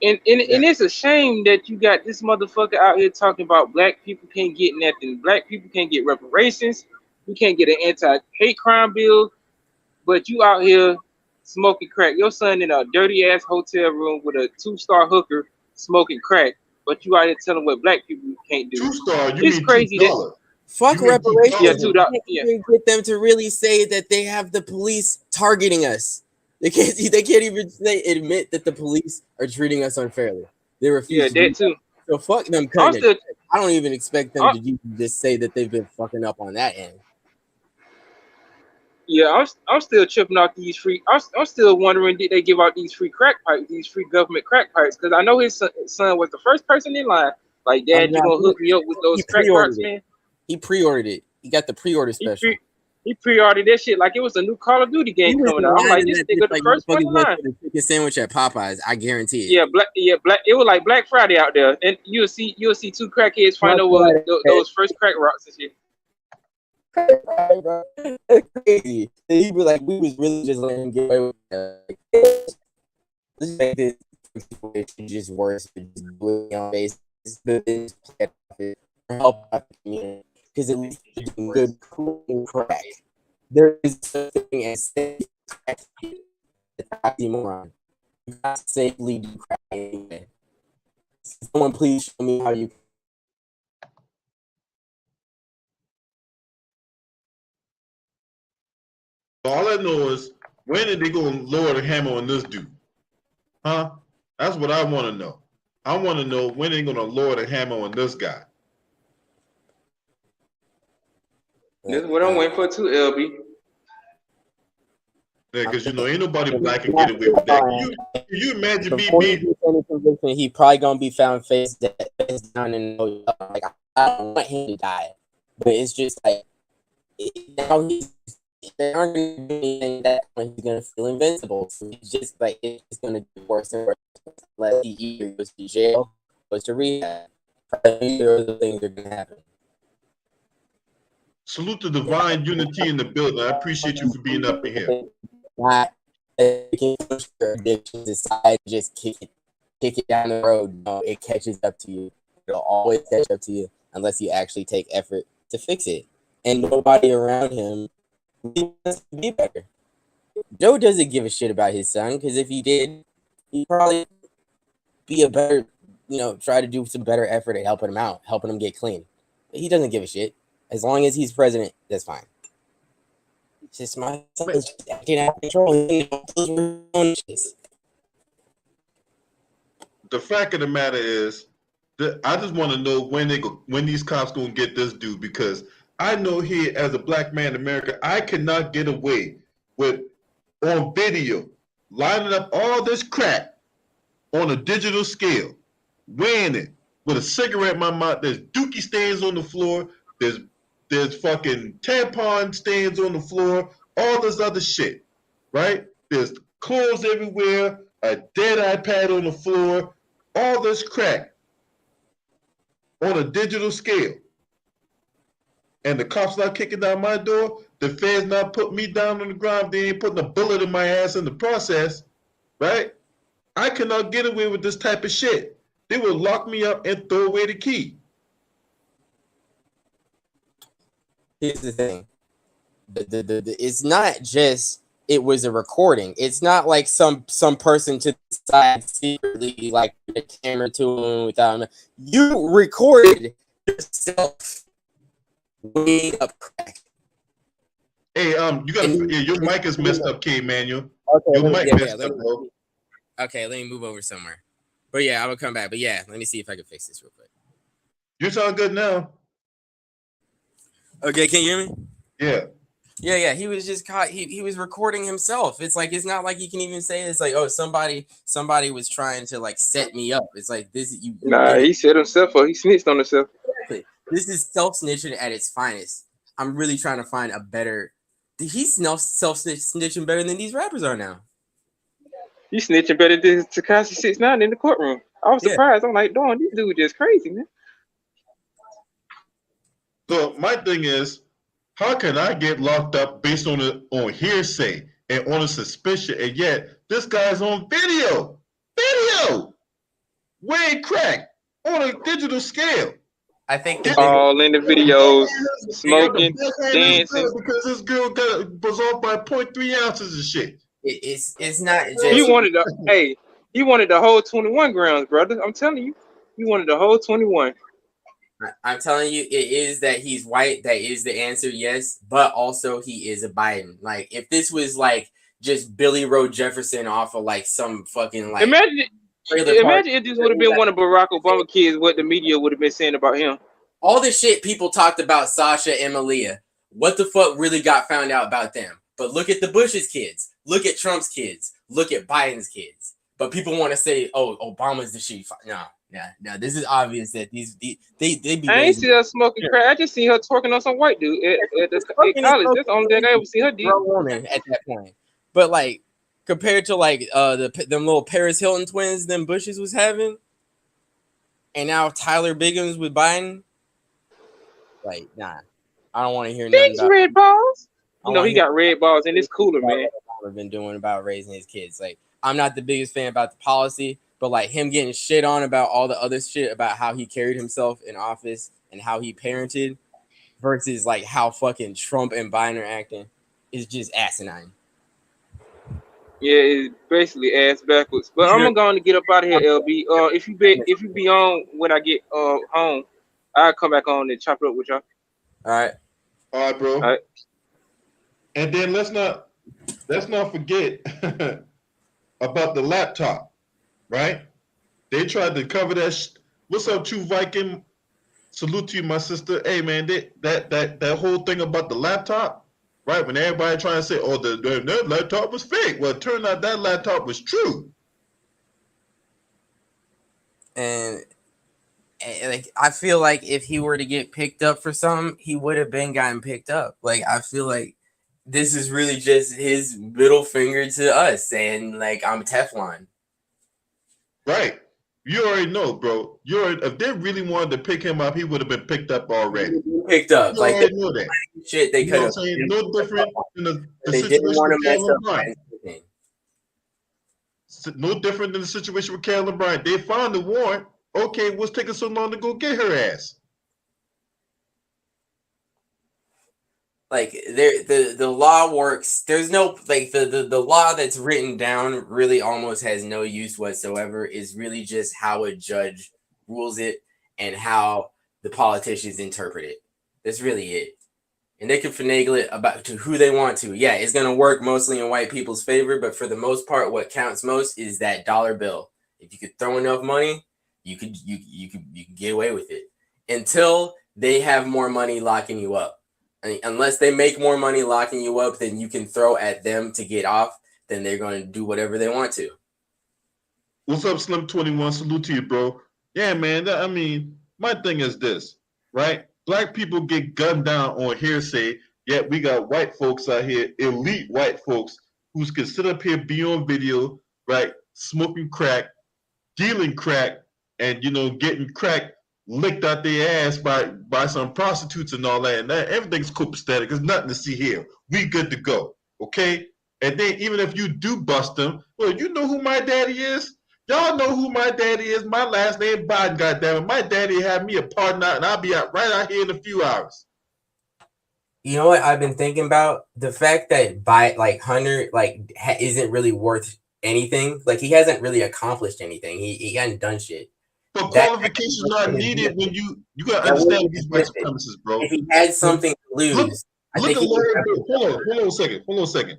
E: And it's a shame that you got this motherfucker out here talking about black people can't get nothing. Black people can't get reparations. We can't get an anti-hate crime bill. But you out here smoking crack. Your son in a dirty ass hotel room with a 2-star hooker smoking crack. But you out here telling what black people can't do.
A: 2-star, you
E: It's
A: mean
E: crazy that
A: $2.
C: Fuck
A: You mean
C: reparations.
E: yeah,
A: $2.
E: $2.
C: You can't
E: Yeah.
C: even get them to really say that they have the police targeting us. They can't even admit that the police are treating us unfairly. They refuse
E: Yeah,
C: to do
E: that too.
C: so. Fuck them
E: I'm
C: cutting
E: still
C: it. I don't even expect them
E: I'm,
C: to just say that they've been fucking up on that end.
E: yeah, I'm still tripping off these free. I'm still wondering, did they give out these free crack pipes, these free government crack pipes? Because I know his son was the first person in line. Like, Dad, you
C: No,
E: gonna hook me up with
C: he
E: those crack
C: pre-ordered
E: pipes,
C: it.
E: man?
C: He pre-ordered it. He got the pre-order special.
E: He pre-ordered that shit like it was a new Call of Duty
C: He
E: game
C: was
E: coming out. I'm like,
C: lining
E: this
C: that
E: nigga
C: bitch
E: the
C: like
E: first one in
C: motherfuckers went
E: line.
C: for the chicken sandwich at Popeyes. I guarantee it.
E: Yeah, black. It was like Black Friday out there, and you'll see two crackheads fight
C: Black
E: over
C: Friday.
E: those first crack rocks and shit.
C: Bro. That's crazy. And he was like, we was really just letting him get away with it. Let's make this situation just worse. Just bleeding on bases. Help out the community. Because at least they're doing good, clean crack. There is such a thing as safe crack. It's an oxymoron. You got to safely do crack anyway. Someone please show me how you
A: All I know is when are they going to lower the hammer on this dude? Huh? That's what I want to know. I want to know when they're going to lower the hammer on this guy.
E: This is what I'm waiting for too, LB.
A: Yeah, because you know ain't nobody black can get away with that. Can you imagine me
C: Before he
A: being?
C: gets any conviction, he probably gonna be found face down and like I don't want him to die, but it's just like now they aren't gonna do anything that point he's gonna feel invincible. So it's just like it's just gonna get worse and worse. Unless he either goes to jail or goes to rehab. Probably either of the things are gonna happen.
A: Salute the divine unity in the building. I appreciate you for being up in here.
C: Not you can push your addictions aside, just kick it down the road. No, it catches up to you. It'll always catch up to you unless you actually take effort to fix it. And nobody around him wants to be better. Joe doesn't give a shit about his son because if he did, he'd probably be a better, try to do some better effort at helping him out, helping him get clean. But he doesn't give a shit. As long as he's president, that's fine. It's just my son is just acting out of control.
A: The fact of the matter is that I just want to know when these cops gonna get this dude, because I know here as a black man in America, I cannot get away with on video lining up all this crap on a digital scale, weighing it with a cigarette in my mouth. There's dookie stains on the floor. There's fucking tampon stains on the floor. All this other shit, right? There's clothes everywhere. A dead iPad on the floor. All this crap on a digital scale. And the cops not kicking down my door. The feds not putting me down on the ground. They ain't putting a bullet in my ass in the process, right? I cannot get away with this type of shit. They will lock me up and throw away the key.
C: Here's the thing. It's not just it was a recording. It's not like some person to the side secretly like the camera to him without him. You recorded yourself weighing up crack.
A: Hey, you got your mic is messed up, K Manuel.
C: Okay,
A: your mic messed up, bro.
C: Okay, let me move over somewhere. But yeah, I will come back. But yeah, let me see if I can fix this real quick.
A: You sound good now.
C: Okay, can you hear me?
A: Yeah.
C: Yeah. He was just caught. He was recording himself. It's like it's not like you can even say it's like, oh, somebody was trying to like set me up. It's like this.
E: Nah, he set himself up. He snitched on himself.
C: Exactly. This is self-snitching at its finest. I'm really trying to find a better. He's self-snitching better than these rappers are now.
E: He's snitching better than Tekashi 6ix9ine in the courtroom. I was surprised. I'm like, darn, this dude just crazy, man.
A: So my thing is, how can I get locked up based on hearsay and on a suspicion, and yet this guy's on video, way crack on a digital scale.
C: I think
E: all in the videos, smoking, dancing.
A: Because this girl was off by 0.3 ounces of shit.
C: It's not just
E: he wanted the whole 21 grams, brother. I'm telling you, he wanted the whole 21.
C: I'm telling you, it is that he's white. That is the answer, yes. But also, he is a Biden. Like, if this was like just Billy Roe Jefferson off of like some fucking like.
E: Imagine if this would have been one of Barack Obama kids, what the media would have been saying about him.
C: All the shit people talked about Sasha and Malia. What the fuck really got found out about them? But look at the Bush's kids. Look at Trump's kids. Look at Biden's kids. But people want to say, "Oh, Obama's the shit." No. This is obvious that they be.
E: I ain't see her smoking crack. I just seen her twerking on some white dude at college. That's the only thing I ever see her do.
C: Woman at that point, but like compared to like them little Paris Hilton twins, them Bushes was having, and now Tyler Biggums with Biden. Like, nah, I don't want to hear nothing about
E: red balls. You know he got red balls in his cooler, man.
C: I've been doing about raising his kids. Like, I'm not the biggest fan about the policy. But like him getting shit on about all the other shit about how he carried himself in office and how he parented versus like how fucking Trump and Biden are acting is just asinine.
E: Yeah, it's basically ass backwards. But I'm going to get up out of here, LB. If you be on when I get home, I'll come back on and chop it up with y'all.
C: All right,
A: bro.
E: All right.
A: And then let's not let's not forget about the laptop, right? They tried to cover that. What's up, True Viking? Salute to you, my sister. Hey, man, that whole thing about the laptop, right? When everybody trying to say, "Oh, that laptop was fake," well, it turned out that laptop was true.
C: And like, I feel like if he were to get picked up for something, he would have been gotten picked up. Like, I feel like this is really just his middle finger to us saying, like, I'm Teflon.
A: Right. You already know, bro. If they really wanted to pick him up, he would have been picked up already.
C: Picked up.
A: You
C: Like,
A: already know that.
C: shit, they
A: You know
C: could
A: what I'm
C: have.
A: saying? No different than the
C: They didn't
A: situation
C: want
A: with
C: to mess
A: Caleb
C: up
A: Bryant.
C: anything.
A: No different than the situation with Caleb Bryant. They found the warrant. Okay, what's taking so long to go get her ass?
C: Like, the law works. There's no, like, the law that's written down really almost has no use whatsoever. Is really just how a judge rules it and how the politicians interpret it. That's really it. And they can finagle it about to who they want to. Yeah, it's gonna work mostly in white people's favor, but for the most part, what counts most is that dollar bill. If you could throw enough money, you could get away with it. Until they have more money locking you up. I mean, unless they make more money locking you up than you can throw at them to get off, then they're gonna do whatever they want to.
A: What's up, Slim 21? Salute to you, bro. Yeah, man. I mean, my thing is this, right? Black people get gunned down on hearsay, yet we got white folks out here, elite white folks, who can sit up here, be on video, right? Smoking crack, dealing crack, and getting crack licked out their ass by some prostitutes and all that. And everything's copacetic. There's nothing to see here. We good to go. Okay? And then even if you do bust them, well, you know who my daddy is? Y'all know who my daddy is. My last name Biden, goddammit. My daddy had me a pardon out, and I'll be out right out here in a few hours.
C: You know what I've been thinking about? The fact that Hunter isn't really worth anything. Like, he hasn't really accomplished anything. He hasn't done shit.
A: But qualifications are needed when you gotta understand these white supremacists, bro.
C: If he had something to lose,
A: look at hold on a second.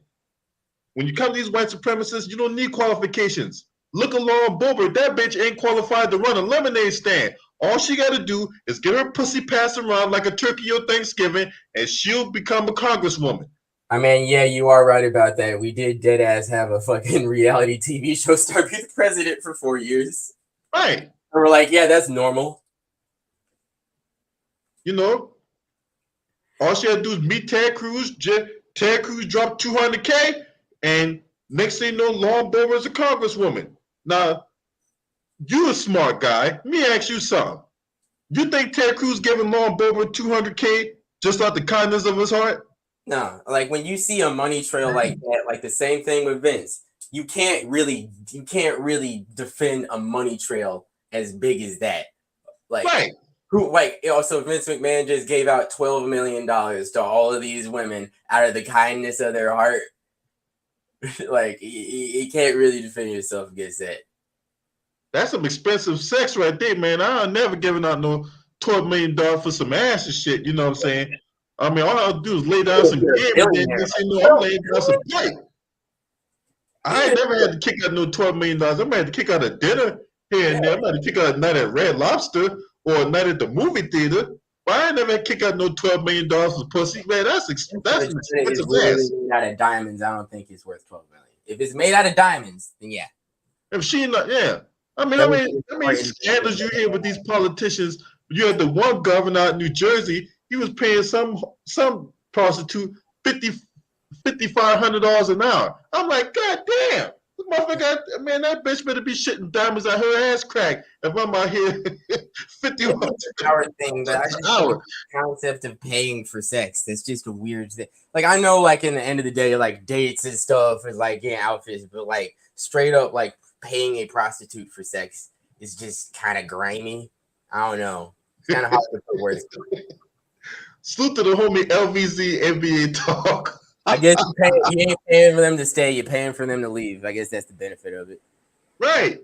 A: When you come to these white supremacists, you don't need qualifications. Look at Lauren Boebert. That bitch ain't qualified to run a lemonade stand. All she got to do is get her pussy passed around like a turkey on Thanksgiving, and she'll become a congresswoman.
C: I mean, yeah, you are right about that. We did dead ass have a fucking reality TV show star be the president for 4 years.
A: Right.
C: And we're like, yeah, that's normal.
A: You know, all she had to do is meet Ted Cruz. Ted Cruz dropped $200K, and next thing you know, Lauren Boebert is a congresswoman. Now, you a smart guy. Let me ask you something. You think Ted Cruz giving Lauren Boebert $200K just out the kindness of his heart?
C: No, like when you see a money trail like that, like the same thing with Vince, you can't really defend a money trail as big as that. Like,
A: right.
C: Also Vince McMahon just gave out $12 million to all of these women out of the kindness of their heart. Like, he can't really defend himself against that.
A: That's some expensive sex right there, man. I'm never giving out no $12 million for some ass and shit. You know what I'm saying? I mean, all I'll do is lay down some game and then just say, no, I'm laying down some pipe. I ain't never had to kick out no $12 million. I might have to kick out a dinner here and there. I might have to kick out a night at Red Lobster or a night at the movie theater. But I ain't never had to kick out no $12 million for pussy. Man, that's an expensive ass.
C: Made out of diamonds, I don't think it's worth $12 million. If it's made out of diamonds, then yeah.
A: If she not, yeah. I mean, scandals you hear with these politicians. You had the one governor out in New Jersey. He was paying some prostitute $5,500 an hour. I'm like, God damn, this motherfucker, man, that bitch better be shitting diamonds out her ass crack. If I'm out here
C: $51 thing, but I just think the concept of paying for sex, that's just a weird thing. Like, I know, like, in the end of the day, like, dates and stuff is like getting outfits, but like straight up, like, paying a prostitute for sex is just kind of grimy. I don't know. It's kind of hard to put words to it.
A: Salute to the homie LVZ NBA talk.
C: I guess you ain't paying for them to stay. You're paying for them to leave. I guess that's the benefit of it.
A: Right.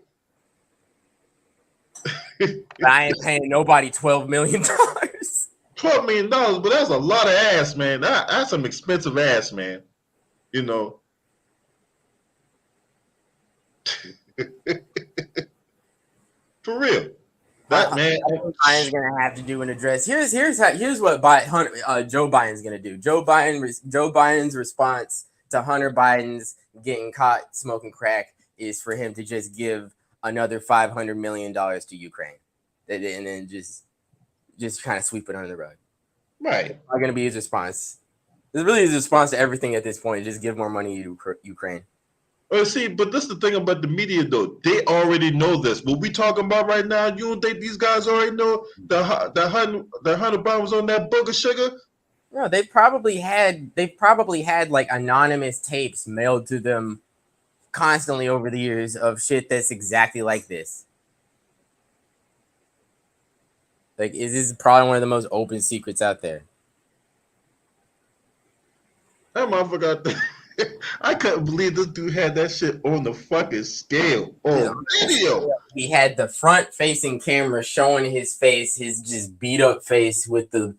C: I ain't paying nobody $12 million.
A: $12 million, but that's a lot of ass, man. That's some expensive ass, man. You know. For real. That man.
C: Biden's gonna have to do an address. Here's what Joe Biden's gonna do. Joe Biden's response to Hunter Biden's getting caught smoking crack is for him to just give another $500 million to Ukraine, and then just kind of sweep it under the rug.
A: Right.
C: It's not gonna be his response. It's really his response to everything at this point. Just give more money to Ukraine.
A: See, but this is the thing about the media, though. They already know this. What we talking about right now, you don't think these guys already know that Hunter Biden was on that booger sugar?
C: No, they probably had like anonymous tapes mailed to them constantly over the years of shit that's exactly like this. Like, this is probably one of the most open secrets out there.
A: That motherfucker. I couldn't believe this dude had that shit on the fucking scale on video.
C: He had the front-facing camera showing his face, his just beat up face with the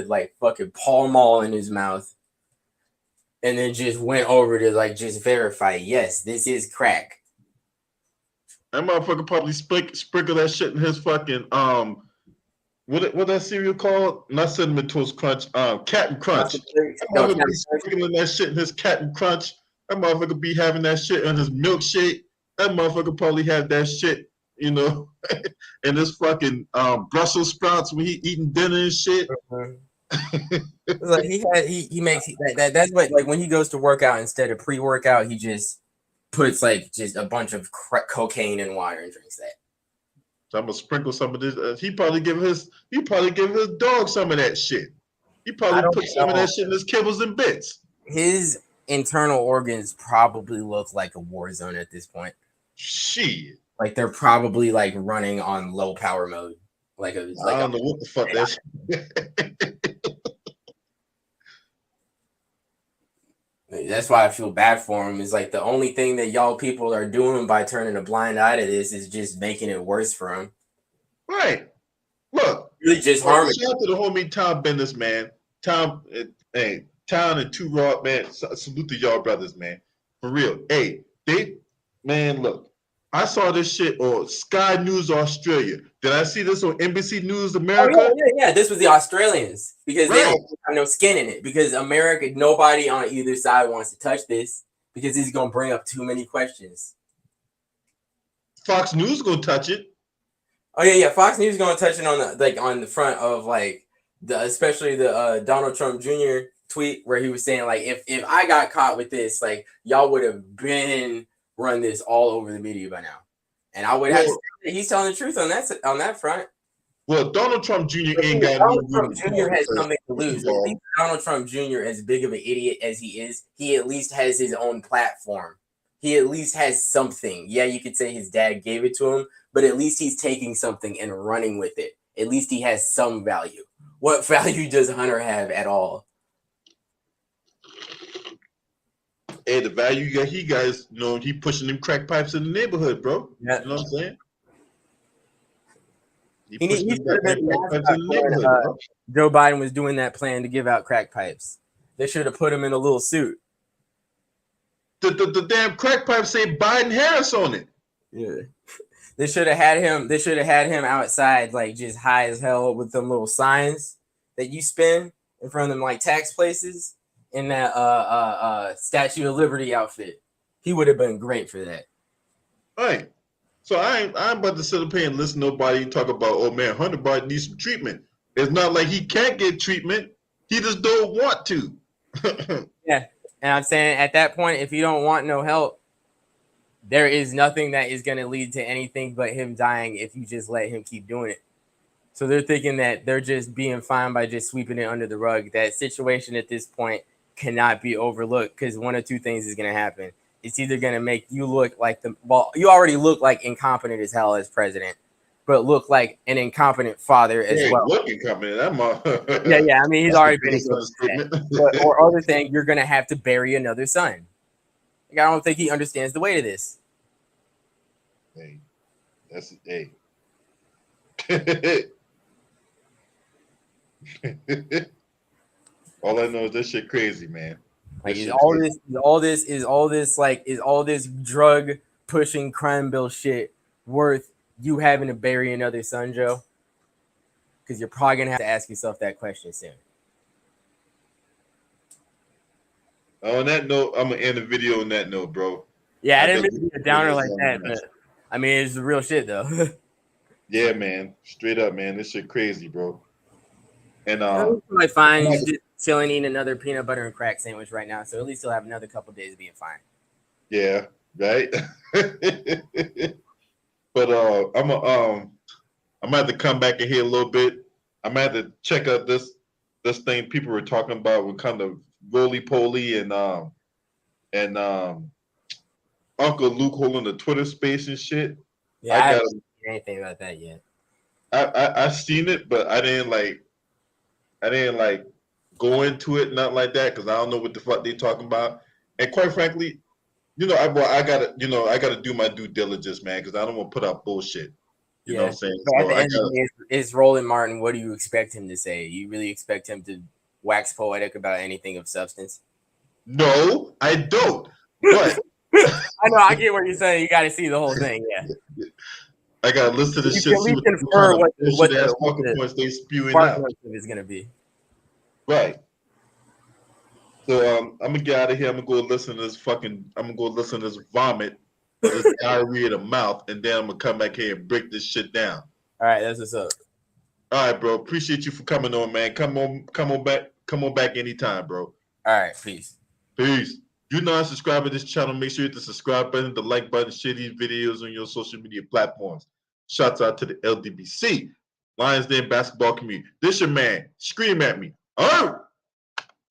C: like fucking Pall Mall in his mouth, and then just went over to like just verify, yes, this is crack.
A: That motherfucker probably sprinkle that shit in his fucking what that cereal called? Not Cinnamon Toast Crunch. Captain Crunch. That motherfucker be sprinkling that shit in his Captain Crunch. That motherfucker be having that shit in his milkshake. That motherfucker probably have that shit, you know, in his fucking Brussels sprouts when he eating dinner and shit.
C: Like he makes that's what, like, when he goes to work out, instead of pre-workout, he just puts like just a bunch of cocaine in water and drinks that.
A: So I'm gonna sprinkle some of this. He probably give his dog some of that shit. He probably put some of that shit in his kibbles and bits.
C: His internal organs probably look like a war zone at this point.
A: Shit.
C: Like they're probably like running on low power mode. I don't
A: know what the fuck that shit.
C: That's why I feel bad for him. Is like the only thing that y'all people are doing by turning a blind eye to this is just making it worse for him.
A: Right. Look.
C: Really just harming.
A: Shout out to the homie Tom Bendis, man. Tom and Two Rod, man. Salute to y'all brothers, man. For real. Hey, look. I saw this shit on Sky News Australia. Did I see this on NBC News America?
C: Oh, yeah. This was the Australians, because they don't have no skin in it. Because America, nobody on either side wants to touch this, because it's gonna bring up too many questions.
A: Fox News gonna touch it.
C: Oh yeah. Fox News is gonna touch it on the front of especially the Donald Trump Jr. tweet, where he was saying like, if I got caught with this, like, y'all would have been run this all over the media by now, and I would have to say that he's telling the truth on that front.
A: Well, Donald Trump Jr. ain't got
C: Donald Trump Jr. has something to lose. At least Donald Trump Jr., as big of an idiot as he is, he at least has his own platform. He at least has something. Yeah, you could say his dad gave it to him, but at least he's taking something and running with it. At least he has some value. What value does Hunter have at all?
A: Hey, the value he guys, he pushing them crack pipes in the neighborhood, bro.
C: Yeah.
A: You know what I'm saying?
C: Joe Biden was doing that plan to give out crack pipes. They should have put him in a little suit.
A: The damn crack pipe say Biden Harris on it.
C: Yeah. They should have had him. They should have had him outside, like just high as hell, with them little signs that you spin in front of them, like tax places, in that Statue of Liberty outfit. He would have been great for that.
A: Right. So I'm about to sit up here and listen to nobody talk about, oh man, Hunter Biden needs some treatment. It's not like he can't get treatment. He just don't want to.
C: Yeah. And I'm saying at that point, if you don't want no help, there is nothing that is going to lead to anything but him dying if you just let him keep doing it. So they're thinking that they're just being fine by just sweeping it under the rug. That situation at this point cannot be overlooked, because one of two things is going to happen. It's either going to make you look like you already look like incompetent as hell as president, but look like an incompetent father as well.
A: Look incompetent.
C: Yeah. I mean, he's already been that. Or other thing, you're going to have to bury another son. Like, I don't think he understands the weight of this.
A: Hey, that's all I know is this shit crazy, man.
C: Like,
A: This
C: is
A: shit
C: all this drug pushing crime bill shit worth you having to bury another son, Joe? Because you're probably gonna have to ask yourself that question soon.
A: On that note, I'm gonna end the video on that note, bro.
C: Yeah, I
A: I
C: didn't
A: think
C: mean to be a downer like that, but I mean, it's the real shit though.
A: Yeah, man. Straight up, man. This shit crazy, bro. And
C: Like fine, he's just chilling eating another peanut butter and crack sandwich right now, so at least he'll have another couple days being fine.
A: yeah, right. But I'm gonna have to come back in here a little bit. I'm gonna have to check out this thing people were talking about with kind of roly poly and Uncle Luke holding the Twitter space and shit.
C: Yeah, I haven't seen anything about that yet.
A: I seen it, but I didn't like go into it, nothing like that, because I don't know what the fuck they talking about. And quite frankly, I gotta do my due diligence, man, because I don't want to put out bullshit. You know what I'm saying?
C: But at the end of the day, it's Roland Martin. What do you expect him to say? You really expect him to wax poetic about anything of substance?
A: No, I don't. But
C: I know, I get what you're saying. You got to see the whole thing. Yeah,
A: I gotta listen to this shit. See what
C: the
A: fucking points they spewing out
C: is gonna be.
A: Right. So I'm gonna get out of here. I'm gonna go listen to this vomit, this diarrhea of the mouth, and then I'm gonna come back here and break this shit down.
C: All right, that's what's up.
A: All right, bro. Appreciate you for coming on, man. Come on back anytime, bro.
C: All right, peace.
A: Peace. If you're not subscribed to this channel, make sure you hit the subscribe button, the like button, share these videos on your social media platforms. Shouts out to the LDBC, Lions Den basketball community. This your man. Scream at me. All right.